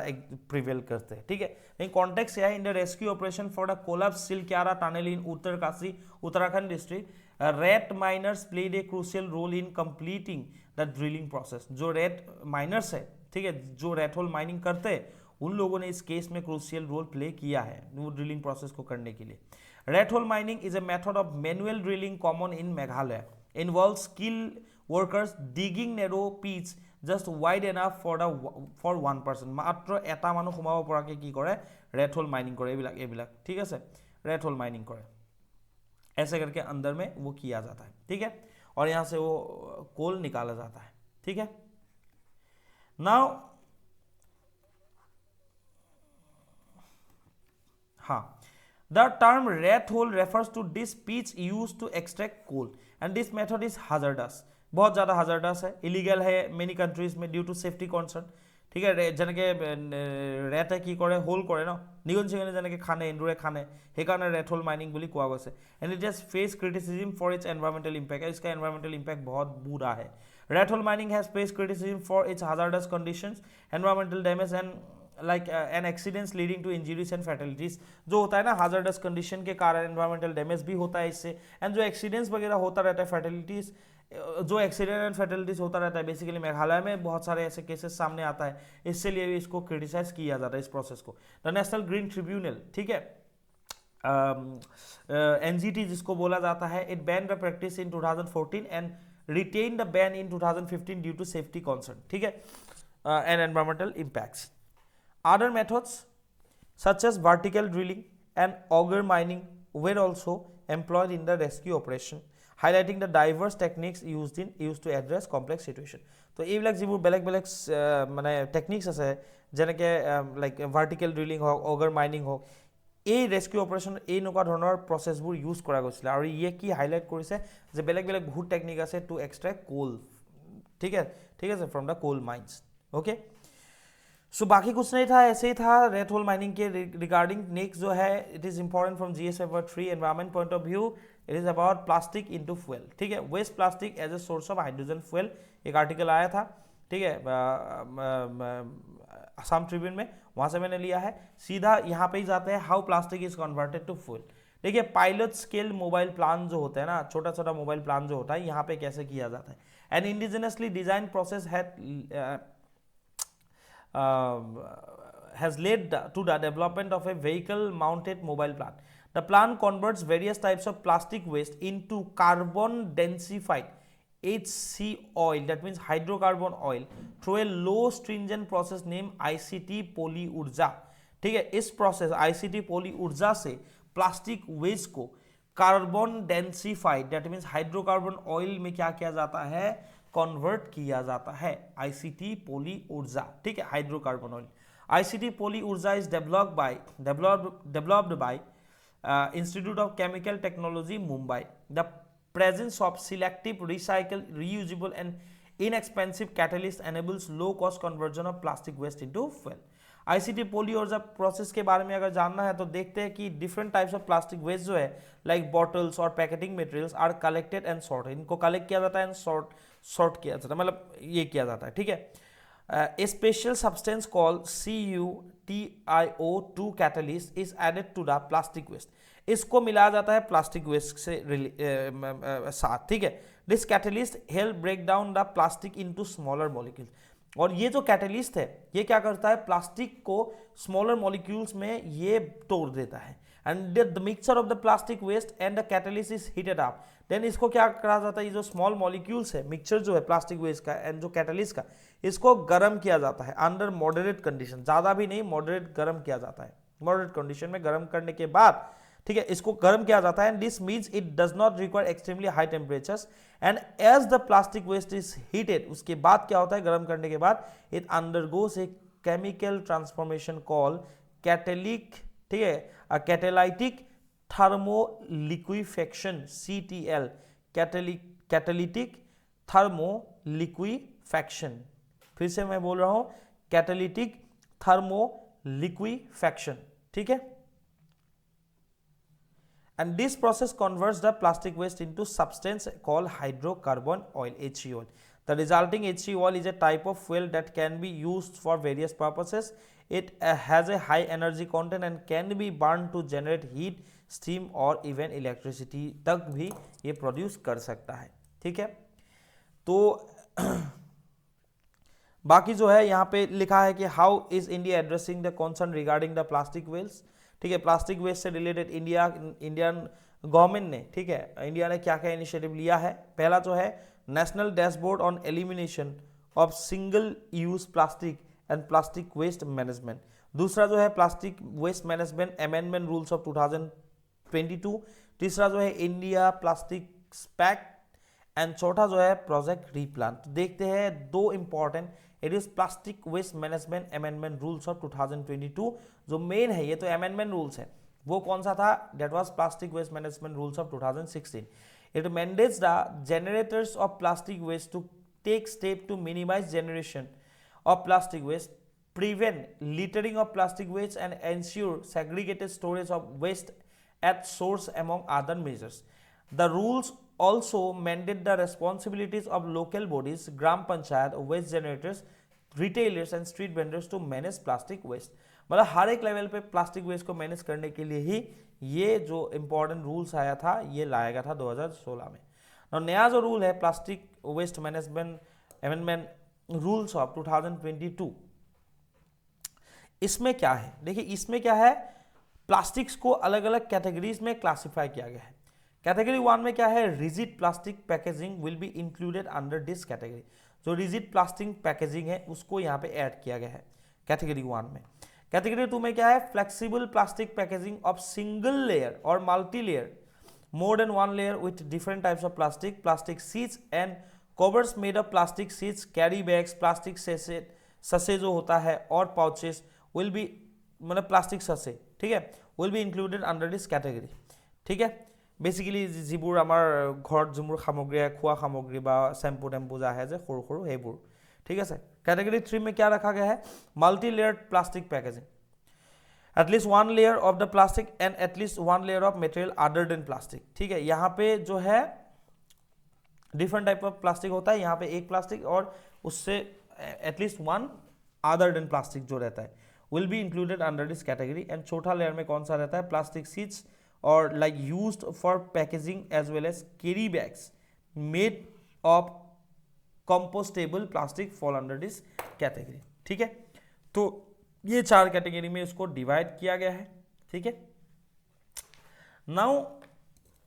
प्रिवेल करते हैं, ठीक है। लेकिन कॉन्टेक्स्ट क्या है, in the rescue operation for the collapse Silkyara tunnel in Uttarkashi Uttarakhand district, rat miners played a crucial role in completing the drilling process. जो रेड माइनर्स है, ठीक है, जो रेड होल माइनिंग करते हैं उन लोगों ने इस केस में क्रूशियल रोल प्ले किया है वो ड्रिलिंग प्रोसेस को करने के लिए। Rat hole mining is a method of manual drilling common in Meghalaya, involve skill workers digging narrow pits just wide enough for 1 person, मात्र এটা মানুহ সোমাব পৰাকে কি কৰে, रेड होल माइनिंग करे, এইবিলাক ठीक है, रेड होल माइनिंग करे, ऐसे करके अंदर में वो किया जाता है, ठीक है, और यहाँ से वो कोल निकाला जाता है, ठीक है। नाउ हाँ, the term rat hole refers to this pitch used to extract coal and this method is hazardous, बहुत ज़्यादा hazardous है, illegal है many countries में due to safety concern, ঠিক আছে। যেনেকৈ ৰেটে কি কৰে, হোল কৰে ন, নিগনি চিগনি যেনেকৈ খানে, এন্দুৰে খানে, সেইকাৰণে ৰেট হোল মাইনিং বুলি কোৱা গৈছে। And it is face criticism for its environmental impact, इसका एनवायरमेंटल इम्पैक्ट बहुत बुरा है। Rat hole mining has face criticism for its hazardous conditions, environmental damage and like an accidents leading to injuries and fatalities. जो होता है ना हाजर्डस कंडीशन के कारण एनवायरमेंटल डैमेज भी होता है इससे, एंड जो एक्सीडेंट्स वगैरह होता रहता है, फैटलिटीज जो एक्सीडेंट एंड फैटलिटीज होता रहता है बेसिकली मेघालय में बहुत सारे ऐसे केसेस सामने आता है, इसलिए भी इसको क्रिटिसाइज किया जाता है इस प्रोसेस को। द नेशनल ग्रीन ट्रिब्यूनल, ठीक है, एनजीटी जिसको बोला जाता है, it ban the practice in 2014 and retain the ban in 2015 due to safety concern, ठीक है, and environmental impacts. Other methods such as vertical drilling and auger mining were also employed in the rescue operation, highlighting the diverse techniques used to address complex situation। তো এইবিলাক যিবোৰ বেলেগ বেলেগ মানে টেকনিক্স আছে, যেনেকৈ লাইক ভাৰ্টিকেল ড্ৰিলিং হওক, অগাৰ মাইনিং হওক, এই ৰেস্কিউ অপাৰেশ্যন এনেকুৱা ধৰণৰ প্ৰচেছবোৰ ইউজ কৰা গৈছিলে। আৰু ইয়ে কি হাইলাইট কৰিছে যে বেলেগ বেলেগ বহুত টেকনিক আছে টু এক্সট্ৰেক্ট কোল, ঠিক আছে, from the coal mines. Okay, so बाकी कुछ नहीं था, ऐसे ही था रेड होल माइनिंग के रिगार्डिंग। नेक्स्ट जो है it is important from GS paper 3 environment point of view, it is about plastic into fuel, ठीक है, waste plastic as a source of hydrogen fuel, एक आर्टिकल आया था, ठीक है, असम ट्रिब्यून में, वहां से मैंने लिया है। सीधा यहाँ पे ही जाते हैं, how plastic is converted to fuel. देखिए पायलट स्केल मोबाइल प्लान जो होता है ना, छोटा छोटा मोबाइल प्लान जो होता है, यहाँ पे कैसे किया जाता है। An indigenously design process has led to the development of a vehicle mounted mobile plant. The plant converts various types of plastic waste into carbon densified HC oil, that means hydrocarbon oil, through a low stringent process named ICT poly ऊर्जा, ठीक है। इस प्रोसेस ICT poly ऊर्जा से प्लास्टिक वेस्ट को carbon densified, that means hydrocarbon oil में क्या किया जाता है, कन्वर्ट किया जाता है, आईसीटी पोली ऊर्जा, ठीक है, hydrocarbon oil. ICT poly Urja is developed by institute of chemical technology Mumbai. The presence of selective recycle reusable and inexpensive catalyst enables low cost conversion of plastic waste into fuel. ICT poly Urja process के बारे में अगर जानना है तो देखते हैं कि different types of plastic waste जो है लाइक बॉटल्स और packeting materials are collected and sort, इनको कलेक्ट किया जाता है एंड सॉर्ट किया जाता है, मतलब ये किया जाता है, ठीक है। A special substance called CuTiO2 catalyst is added to the plastic waste, इसको मिलाया जाता है प्लास्टिक वेस्ट से साथ, ठीक है। This catalyst help break down the plastic into smaller molecules, और ये जो कैटलिस्ट है ये क्या करता है, प्लास्टिक को स्मॉलर मॉलिक्यूल्स में ये तोड़ देता है। And the mixture of the plastic waste and the catalyst is heated up, then इसको क्या करा जाता है, ये जो स्मॉल मॉलिक्यूल्स है, मिक्सचर जो है प्लास्टिक वेस्ट का एंड जो कैटलिस्ट का, इसको गर्म किया जाता है अंडर मॉडरेट कंडीशन, ज्यादा भी नहीं, मॉडरेट गर्म किया जाता है, मॉडरेट कंडीशन में गर्म करने के बाद, ठीक है, इसको गर्म किया जाता है। And this means it does not require extremely high temperatures and as the plastic waste is heated, उसके बाद क्या होता है, गर्म करने के बाद it undergoes a chemical transformation call catalytic, ठीक है, catalytic thermoliquefaction CTL, catalytic thermoliquefaction, फिर से मैं बोल रहा हूं कैटेलिटिक थर्मोलिक्विफेक्शन, ठीक है। And this process converts the plastic waste into substance called hydrocarbon oil, HE oil. The resulting HE oil is a type of fuel that can be used for various purposes. It has a high energy content and can be burned to generate heat, steam or even electricity तक भी ये प्रोड्यूस कर सकता है, ठीक है। तो बाकी जो है यहाँ पे लिखा है कि how is India addressing the concern regarding the plastic waste, ठीक है, प्लास्टिक वेस्ट से रिलेटेड इंडियन गवर्नमेंट ने, ठीक है, इंडिया ने क्या क्या इनिशिएटिव लिया है। पहला जो है national dashboard on elimination of single use plastic and plastic waste management. दूसरा जो है plastic waste management amendment rules of 2022। तीसरा जो है इंडिया प्लास्टिक पैक्ट एंड चौथा जो है प्रोजेक्ट रीप्लान। तो देखते हैं दो important, it is plastic waste management amendment rules of 2022, जो मेन है ये तो अमेंडमेंट रूल्स है, वो कौन सा था, that was plastic waste management rules of 2016। It mandates the generators of plastic waste to take step to minimise generation of plastic waste, prevent littering of plastic waste and ensure segregated storage of waste at source among other measures. The rules also mandate the responsibilities of local bodies, gram panchayat, waste generators, retailers and street vendors to manage plastic waste. मतलब हर एक लेवल पे प्लास्टिक वेस्ट को मैनेज करने के लिए ही ये जो इंपॉर्टेंट रूल्स आया था ये लाया गया था 2016 में। और नया जो रूल है plastic waste management amendment rules of 2022, इसमें क्या है, देखिए इसमें क्या है, प्लास्टिक्स को अलग अलग कैटेगरीज में क्लासिफाई किया गया है। कैटेगरी 1 में क्या है, rigid plastic packaging will be included under this category. जो रिजिड प्लास्टिक पैकेजिंग है उसको यहाँ पे ऐड किया गया है कैटेगरी 1 में। कैटेगरी 2 में क्या है, flexible plastic packaging of single layer और multi layer, more than one layer with different types of plastic sheets and covers made of plastic sheets, carry bags, plastic sachet जो होता है और pouches will be मतलब प्लास्टिक सचे, ठीक है, will be included under this category, ठीक है। बेसिकली যিবোৰ আমাৰ ঘৰত যিবোৰ সামগ্ৰী খোৱা সামগ্ৰী বা শ্যাম্পু টেম্পু যা আহে যে সৰু সৰু সেইবোৰ, ঠিক আছে। कैटेगरी 3 में क्या रखा गया है, multi layered plastic packaging, at least one layer of the plastic and at least one layer of material other than plastic, ठीक है। यहाँ पे जो है डिफरेंट टाइप ऑफ प्लास्टिक होता है, यहाँ पे एक प्लास्टिक और उससे at least one other than plastic जो रहता है will be included under this category। and चौथा लेयर में कौन सा रहता है, प्लास्टिक शीट्स और like used for packaging as well as carry bags made of compostable plastic fall under this category, ठीक है। तो ये 4 कैटेगरी में इसको डिवाइड किया गया है, ठीक है। नाउ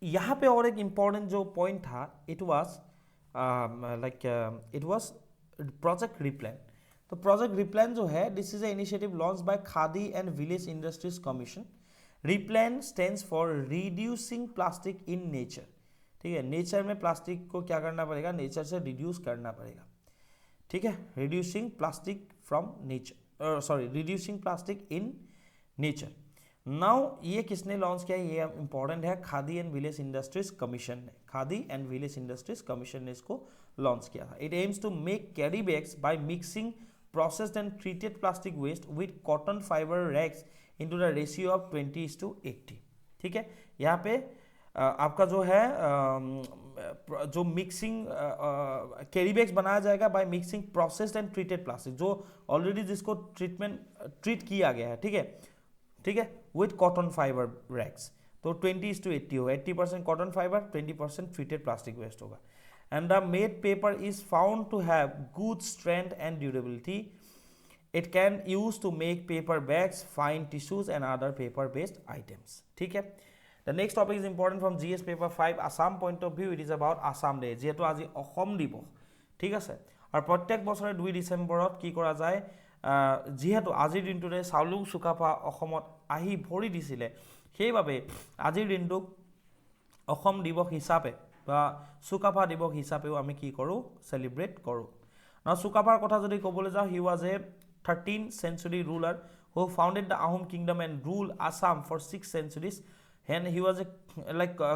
यहाँ पे और एक इंपॉर्टेंट जो पॉइंट था, इट वाज प्रोजेक्ट रिप्लान। तो प्रोजेक्ट रिप्लान जो है, this is a initiative launch by khadi and village industries commission. Replan stands for reducing plastic in nature, ठीक है। नेचर में प्लास्टिक को क्या करना पड़ेगा, नेचर से रिड्यूस करना पड़ेगा, ठीक है। Reducing plastic from nature, reducing plastic in nature. Now ये किसने लॉन्च किया, ये इंपॉर्टेंट है, Khadi and village industries commission ने, Khadi and village industries commission ने इसको लॉन्च किया था। It aims to make carry bags by mixing processed and treated plastic waste with cotton fibre rags into the ratio of 20:80, ठीक है। यहाँ पे आपका जो है जो मिक्सिंग कैरी बैग्स बनाया जाएगा bye mixing processed and treated plastic, जो ऑलरेडी जिसको ट्रीट किया गया है, ठीक है, ठीक है, विथ कॉटन फाइबर रैग्स। तो 20:80 होगा, 80% cotton fibre, 20% treated plastic waste होगा। And the made paper is found to have good strength and durability. It can use to make paper bags, fine tissues and other paper based items, ठीक है। The next topic is important from GS paper 5 Assam point of view, it is about Assam Day। যেহেতু আজি অসম দিৱস, ঠিক আছে, আৰু প্ৰত্যেক বছৰে 2 ডিচেম্বৰত কি কৰা যায়, যেহেতু আজিৰ দিনটোতে চাউলুং চুকাফা অসমত আহি ভৰি দিছিলে, সেইবাবে আজিৰ দিনটোক অসম দিৱস হিচাপে বা চুকাফা দিৱস হিচাপেও আমি কি কৰোঁ, চেলিব্ৰেট কৰোঁ। না চুকাফাৰ কথা যদি ক'বলৈ যাওঁ, he was a 13th century ruler who founded the Ahom kingdom and ruled Assam for 6 centuries। and he was a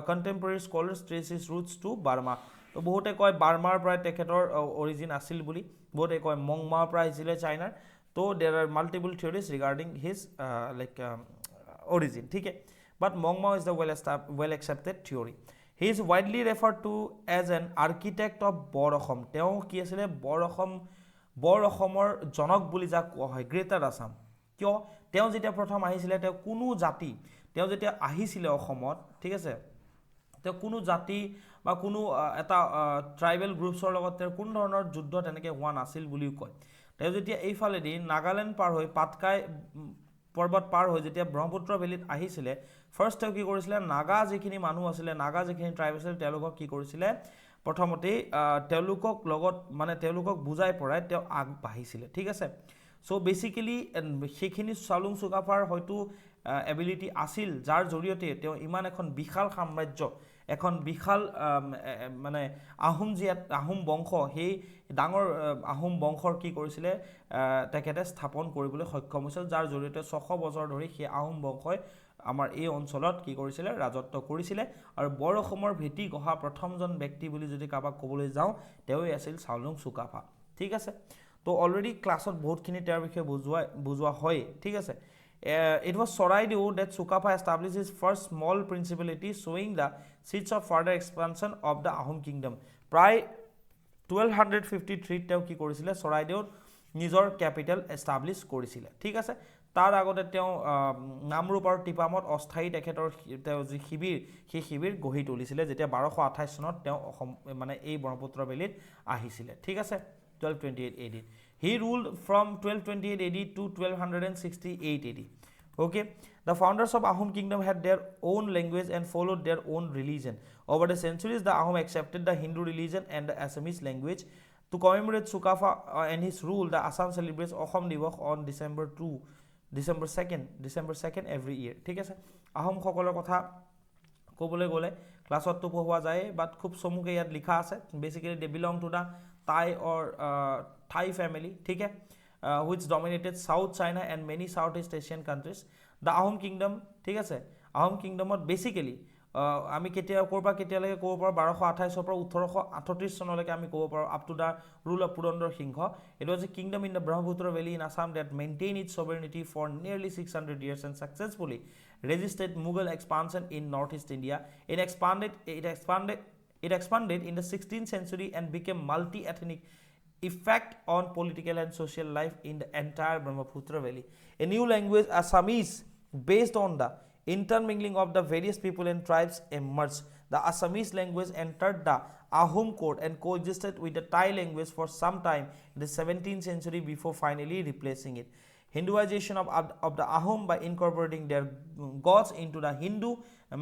contemporary scholars trace his roots to Burma। তো বহুতে কয় বাৰ্মাৰ পৰা তেখেতৰ অৰিজিন আছিল বুলি, বহুতে কয় মংমাৰ পৰা আহিছিলে চাইনাৰ। তো there are multiple theories regarding his origin, ঠিক है, but Mongma is the well accepted theory। he is widely referred to as an architect of বৰ অসম। তেওঁ কি আছিলে, বৰ অসমৰ জনক বুলি যাক কোৱা হয়, গ্ৰেটাৰ আসাম। কিয়, তেওঁ যেতিয়া প্ৰথম আহিছিলে, তেওঁ কোনো জাতি, তেওঁ যেতিয়া আহিছিলে অসমত, ঠিক আছে, তেওঁ কোনো জাতি বা কোনো এটা ট্ৰাইবেল গ্ৰুপছৰ লগত তেওঁৰ কোনো ধৰণৰ যুদ্ধ তেনেকৈ হোৱা নাছিল বুলিও কয়। তেওঁ যেতিয়া এইফালেদি নাগালেণ্ড পাৰ হৈ পাটকাই পৰ্বত পাৰ হৈ যেতিয়া ব্ৰহ্মপুত্ৰ ভেলীত আহিছিলে, ফাৰ্ষ্ট তেওঁ কি কৰিছিলে, নাগা যিখিনি মানুহ আছিলে, নাগা যিখিনি ট্ৰাইব আছিলে, তেওঁলোকক কি কৰিছিলে, প্ৰথমতেই তেওঁলোকক লগত মানে তেওঁলোকক বুজাই পৰাই তেওঁ আগবাঢ়িছিলে, ঠিক আছে। চ' বেচিকেলি সেইখিনি চাউলুং চুকাফাৰ হয়তো এবিলিটি আছিল, যাৰ জৰিয়তে তেওঁ ইমান এখন বিশাল সাম্ৰাজ্য, এখন বিশাল মানে আহোম বংশ, সেই ডাঙৰ আহোম বংশৰ কি কৰিছিলে, তেখেতে স্থাপন কৰিবলৈ সক্ষম হৈছিল, যাৰ জৰিয়তে 600 বছৰ ধৰি সেই আহোম বংশই আমাৰ এই অঞ্চলত কি কৰিছিলে, ৰাজত্ব কৰিছিলে। আৰু বৰ অসমৰ ভেটি গঢ়া প্ৰথমজন ব্যক্তি বুলি যদি কাৰোবাক ক'বলৈ যাওঁ, তেওঁই আছিল চাউলুং চুকাফা, ঠিক আছে। তো অলৰেডি ক্লাছত বহুতখিনি তেওঁৰ বিষয়ে বুজোৱা হয়, ঠিক আছে। It was Saraidew that Sukapha established his first small principality, showing the seeds of further expansion of the Ahom kingdom। প্ৰায় 1253 তেওঁ কি কৰিছিলে, চৰাইদেউত নিজৰ কেপিটেল এষ্টাব্লিছ কৰিছিলে ঠিক আছে তাৰ আগতে তেওঁ নামৰূপ আৰু টিপামত অস্থায়ী তেখেতৰ তেওঁ যি শিবিৰ সেই শিবিৰ গঢ়ি তুলিছিলে যেতিয়া 1228 চনত তেওঁ মানে এই ব্ৰহ্মপুত্ৰ ভেলীত আহিছিলে ঠিক আছে 1228 AD he ruled from 1228 AD to 1268 AD okay the founders of Ahom kingdom had their own language and followed their own religion over the centuries the Ahom accepted the Hindu religion and the Assamese language to commemorate Sukafa and his rule the Assam celebrates Ahom Diwak on December 2nd every year ঠিক আছে আহোম সকলৰ কথা ক'বলৈ গ'লে ক্লাছতটো পঢ়োৱা যায় বাট খুব চমুকে ইয়াত লিখা আছে basically they belong to the Thai or Thai family ঠিক আছে which dominated South China and many Southeast Asian countries the Ahom kingdom ঠিক আছে Ahom kingdomত বেসিক্যালি আমি কেতিয়া কৰবা কেতিয়ালৈকে ক'ব পাৰো 1228 পৰা 1838 চনলৈকে আমি ক'ব পাৰো up to the rule of Purandar Singha it was a kingdom in the Brahmaputra valley in Assam that maintained its sovereignty for nearly 600 years and successfully resisted Mughal expansion in northeast India it expanded in the 16th century and became multi-ethnic effect on political and social life in the entire Brahmaputra valley a new language Assamese based on the intermingling of the various people and tribes emerged. The Assamese language entered the Ahom court and coexisted with the Thai language for some time in the 17th century before finally replacing it. Hinduization of the Ahom by incorporating their gods into the Hindu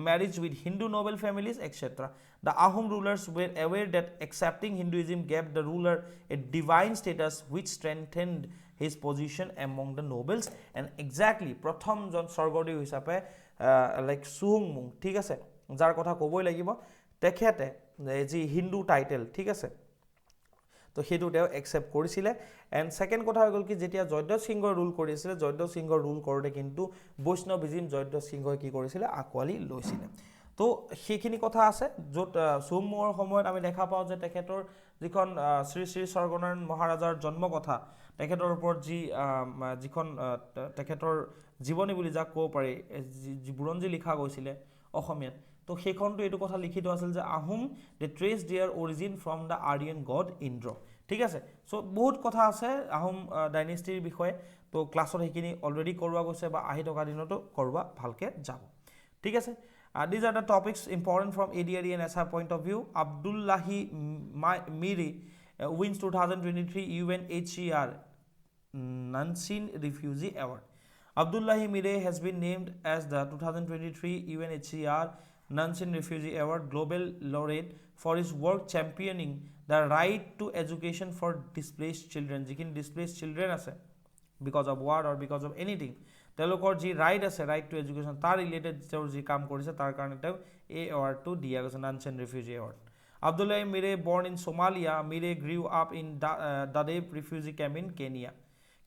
marriage with Hindu noble families, etc. The Ahom rulers were aware that accepting Hinduism gave the ruler a divine status which strengthened his position among the nobles and exactly প্ৰথম জন স্বৰ্গদেউ হিচাপে লাইক সুহুংমুং ঠিক আছে যাৰ কথা ক'বই লাগিব তেখেতে যি হিন্দু টাইটেল ঠিক আছে তো সেইটো তেওঁ একসেপ্ট কৰিছিলে এণ্ড সেকেন্ড কথা হৈ গ'ল কি যেতিয়া জয়দেৱ সিংহ ৰুল কৰিছিলে জয়দেৱ সিংহ ৰুল কৰোতে কিন্তু বৈষ্ণৱিজিম জয়দেৱ সিংহই কি কৰিছিলে আকোৱালি লৈছিলে তো সেইখিনি কথা আছে য'ত সুহুংমুঙৰ সময়ত আমি দেখা পাওঁ যে তেখেতৰ যিখন শ্ৰী শ্ৰী স্বৰ্গনাৰায়ণ মহাৰাজাৰ জন্ম কথা তেখেতৰ ওপৰত যিখন তেখেতৰ জীৱনী বুলি যাক ক'ব পাৰি বুৰঞ্জী লিখা গৈছিলে অসমীয়াত তো সেইখনটো এইটো কথা লিখিত আছিল যে Ahom they trace their origin from the Aryan god Indra ঠিক আছে সো বহুত কথা আছে আহোম ডাইনেষ্টিৰ বিষয়ে তো ক্লাছত সেইখিনি অলৰেডি কৰোৱা গৈছে বা আহি থকা দিনতো কৰোৱা ভালকে যাব ঠিক আছে these are the topics important from ADRE and SR point of view Abdullahi Miri wins 2023 UNHCR Nansen Refugee Award Abdullahi Mire has been named as the 2023 UNHCR Nansen Refugee Award Global Laureate for his work championing the right to education for displaced children. Jikin displaced children ase because of war or because of anything. তেওঁলোকৰ যি ৰাইট আছে ৰাইট টু এডুকেশ্যন তাৰ ৰিলেটেড তেওঁৰ যি কাম কৰিছে তাৰ কাৰণে তেওঁ এই এৱাৰ্ডটো দিয়া গৈছে Nansen refugee award Abdullahi Mire born in Somalia Mire grew up in Dadaab refugee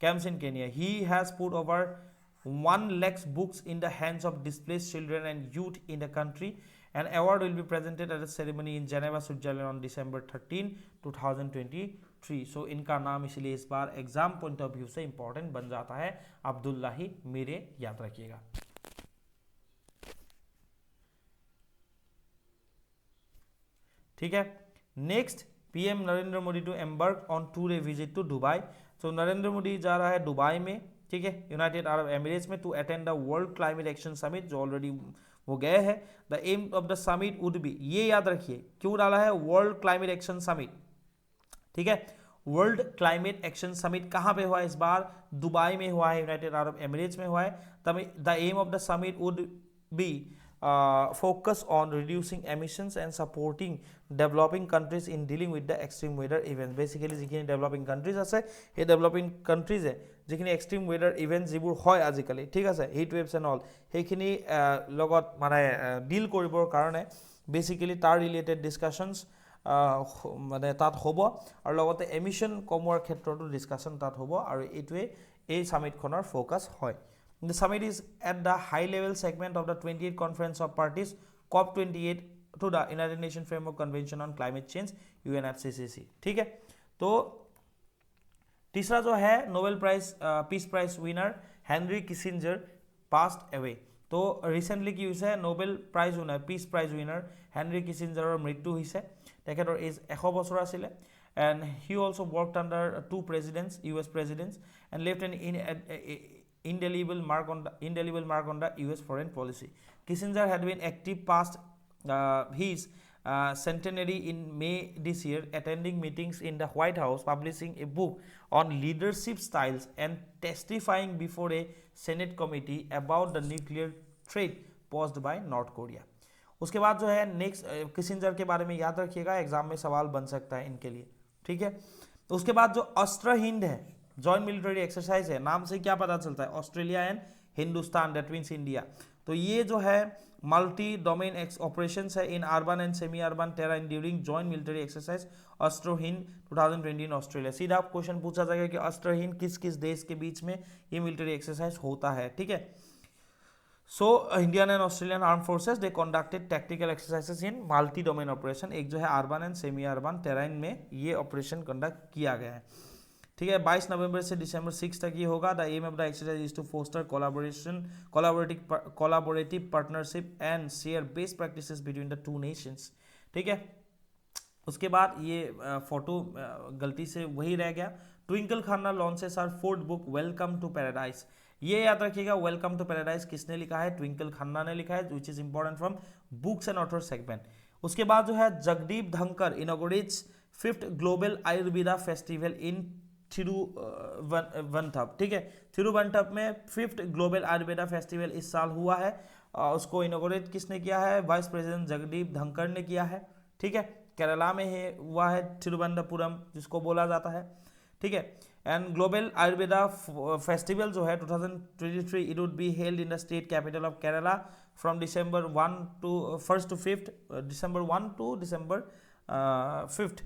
camps in Kenya he has put over 1 lakh books in the hands of displaced children and youth in the country. An award will be presented at a ceremony in Geneva, Switzerland on December 13, 2023. So इनका नाम इसलिए इस बार एग्जाम पॉइंट ऑफ व्यू से इंपॉर्टेंट बन जाता है अब्दुल्लाही मीरे याद रखिएगा ठीक है next PM Narendra Modi to embark on 2-day visit to Dubai so Narendra Modi जा रहा है दुबई में ठीक है यूनाइटेड अरब एमिरेट्स में to attend the world climate action summit जो ऑलरेडी वो गए हैं the aim of the summit would be ये याद रखिए क्यों डाला है वर्ल्ड क्लाइमेट एक्शन समिट ठीक है वर्ल्ड क्लाइमेट एक्शन समिट कहाँ पे हुआ है इस बार दुबई में हुआ है यूनाइटेड अरब एमिरेट्स में हुआ है तब the aim of the summit would be focus on reducing emissions and supporting developing countries in dealing with the extreme weather events basically जिखिनि developing countries আছে এই developing countries যিখিনি extreme weather events যিবোৰ হয় আজিকালি ঠিক আছে heat waves and all সেইখিনি লগত মানে ডিল কৰিবৰ কাৰণে basically তাৰ related discussions মানে তাত হ'ব আৰু লগতে emission কমোৱাৰ ক্ষেত্ৰতো discussion তাত হ'ব আৰু এইটোৱে এই সামিটখনৰ ফোকাস হয় The summit is at the high-level segment of the 28th Conference of Parties COP28 to the United Nations Framework Convention on Climate Change UNFCCC ठीक है तो तीसरा जो है Nobel prize peace prize winner Henry Kissinger passed away तो रिसेंटली কি হৈছে Nobel prize winner peace prize winner Henry কিচিঞ্জাৰৰ মৃত্যু হৈছে তেখেতৰ এজ 100 বছৰ আছিল and he also worked under two presidents, US presidents, and left an indelible mark on the US foreign policy. Kissinger had been active past his centenary in May this year, attending meetings in the White House, publishing a book on leadership styles, and testifying before a Senate committee about the nuclear threat posed by North Korea. उसके बाद जो है नेक्स्ट किसिंजर के बारे में याद रखिएगा, एग्जाम में सवाल बन सकता है इनके लिए, ठीक है। उसके बाद जो अस्त्र हिंद है, जॉइंट मिलिट्री एक्सरसाइज है, नाम से क्या पता चलता है, Australia and Hindustan, that means India. तो ये जो है मल्टी डोमेन ऑपरेशंस है in urban and semi urban terrain during joint military exercise अस्त्र हिंद 2020 इन ऑस्ट्रेलिया। सीधा क्वेश्चन पूछा जाएगा कि अस्त्र हिंद किस किस देश के बीच में ये मिलिट्री एक्सरसाइज होता है, ठीक है। So Indian and Australian arm forces they conducted tactical exercises in multi domain operation, एक जो है urban and semi urban terrain में ये ऑपरेशन कंडक्ट किया गया है, ठीक है। 22 नवंबर से दिसंबर 6 तक ये होगा। The aim of the exercise is to foster collaborative partnership and share best practices between the two nations, ठीक है। उसके बाद ये फोटो गलती से वही रह गया। Twinkle Khanna launches her fourth book welcome to paradise. ये याद रखिएगा, वेलकम टू पैराडाइज किसने लिखा है, ट्विंकल खन्ना ने लिखा है, which is important from books and author segment. उसके बाद जो है जगदीप धनकर inaugurates 5th global Ayurveda festival in Thiruvananthapuram, ठीक है। थिरुवनंतपुरम में 5th ग्लोबल आयुर्वेदा फेस्टिवल इस साल हुआ है। उसको इनॉग्रेट किसने किया है, वाइस प्रेसिडेंट जगदीप धनकर ने किया है, ठीक है। केरला में है हुआ है, थिरुवनंतपुरम जिसको बोला जाता है, ठीक है। एंड ग्लोबल आयुर्वेदा फेस्टिवल जो है 2023 it would be held in the state capital of Kerala from December 1 to 1st to 5th, December 1 to December 5th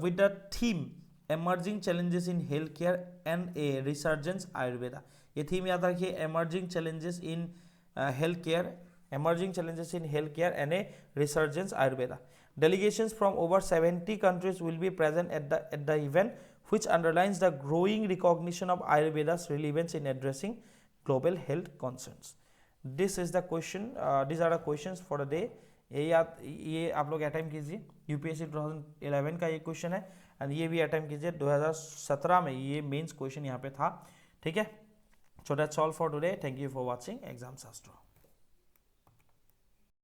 with the theme emerging challenges in healthcare and a resurgence Ayurveda। ये थीम याद रखिए, emerging challenges in healthcare and a resurgence Ayurveda। Delegations from over 70 countries will be present at the event, which underlines the growing recognition of Ayurveda's relevance in addressing global health concerns। This is the question, these are the questions for the day। ये आप लोग अटेम्प्ट कीजिए, यूपीएससी 2011 का ये क्वेश्चन है, एंड ये भी अटेम्प्ट कीजिए 2017 में ये मेंस क्वेश्चन यहाँ पे था, ठीक है। So that's all for today, thank you for watching exam शास्त्र।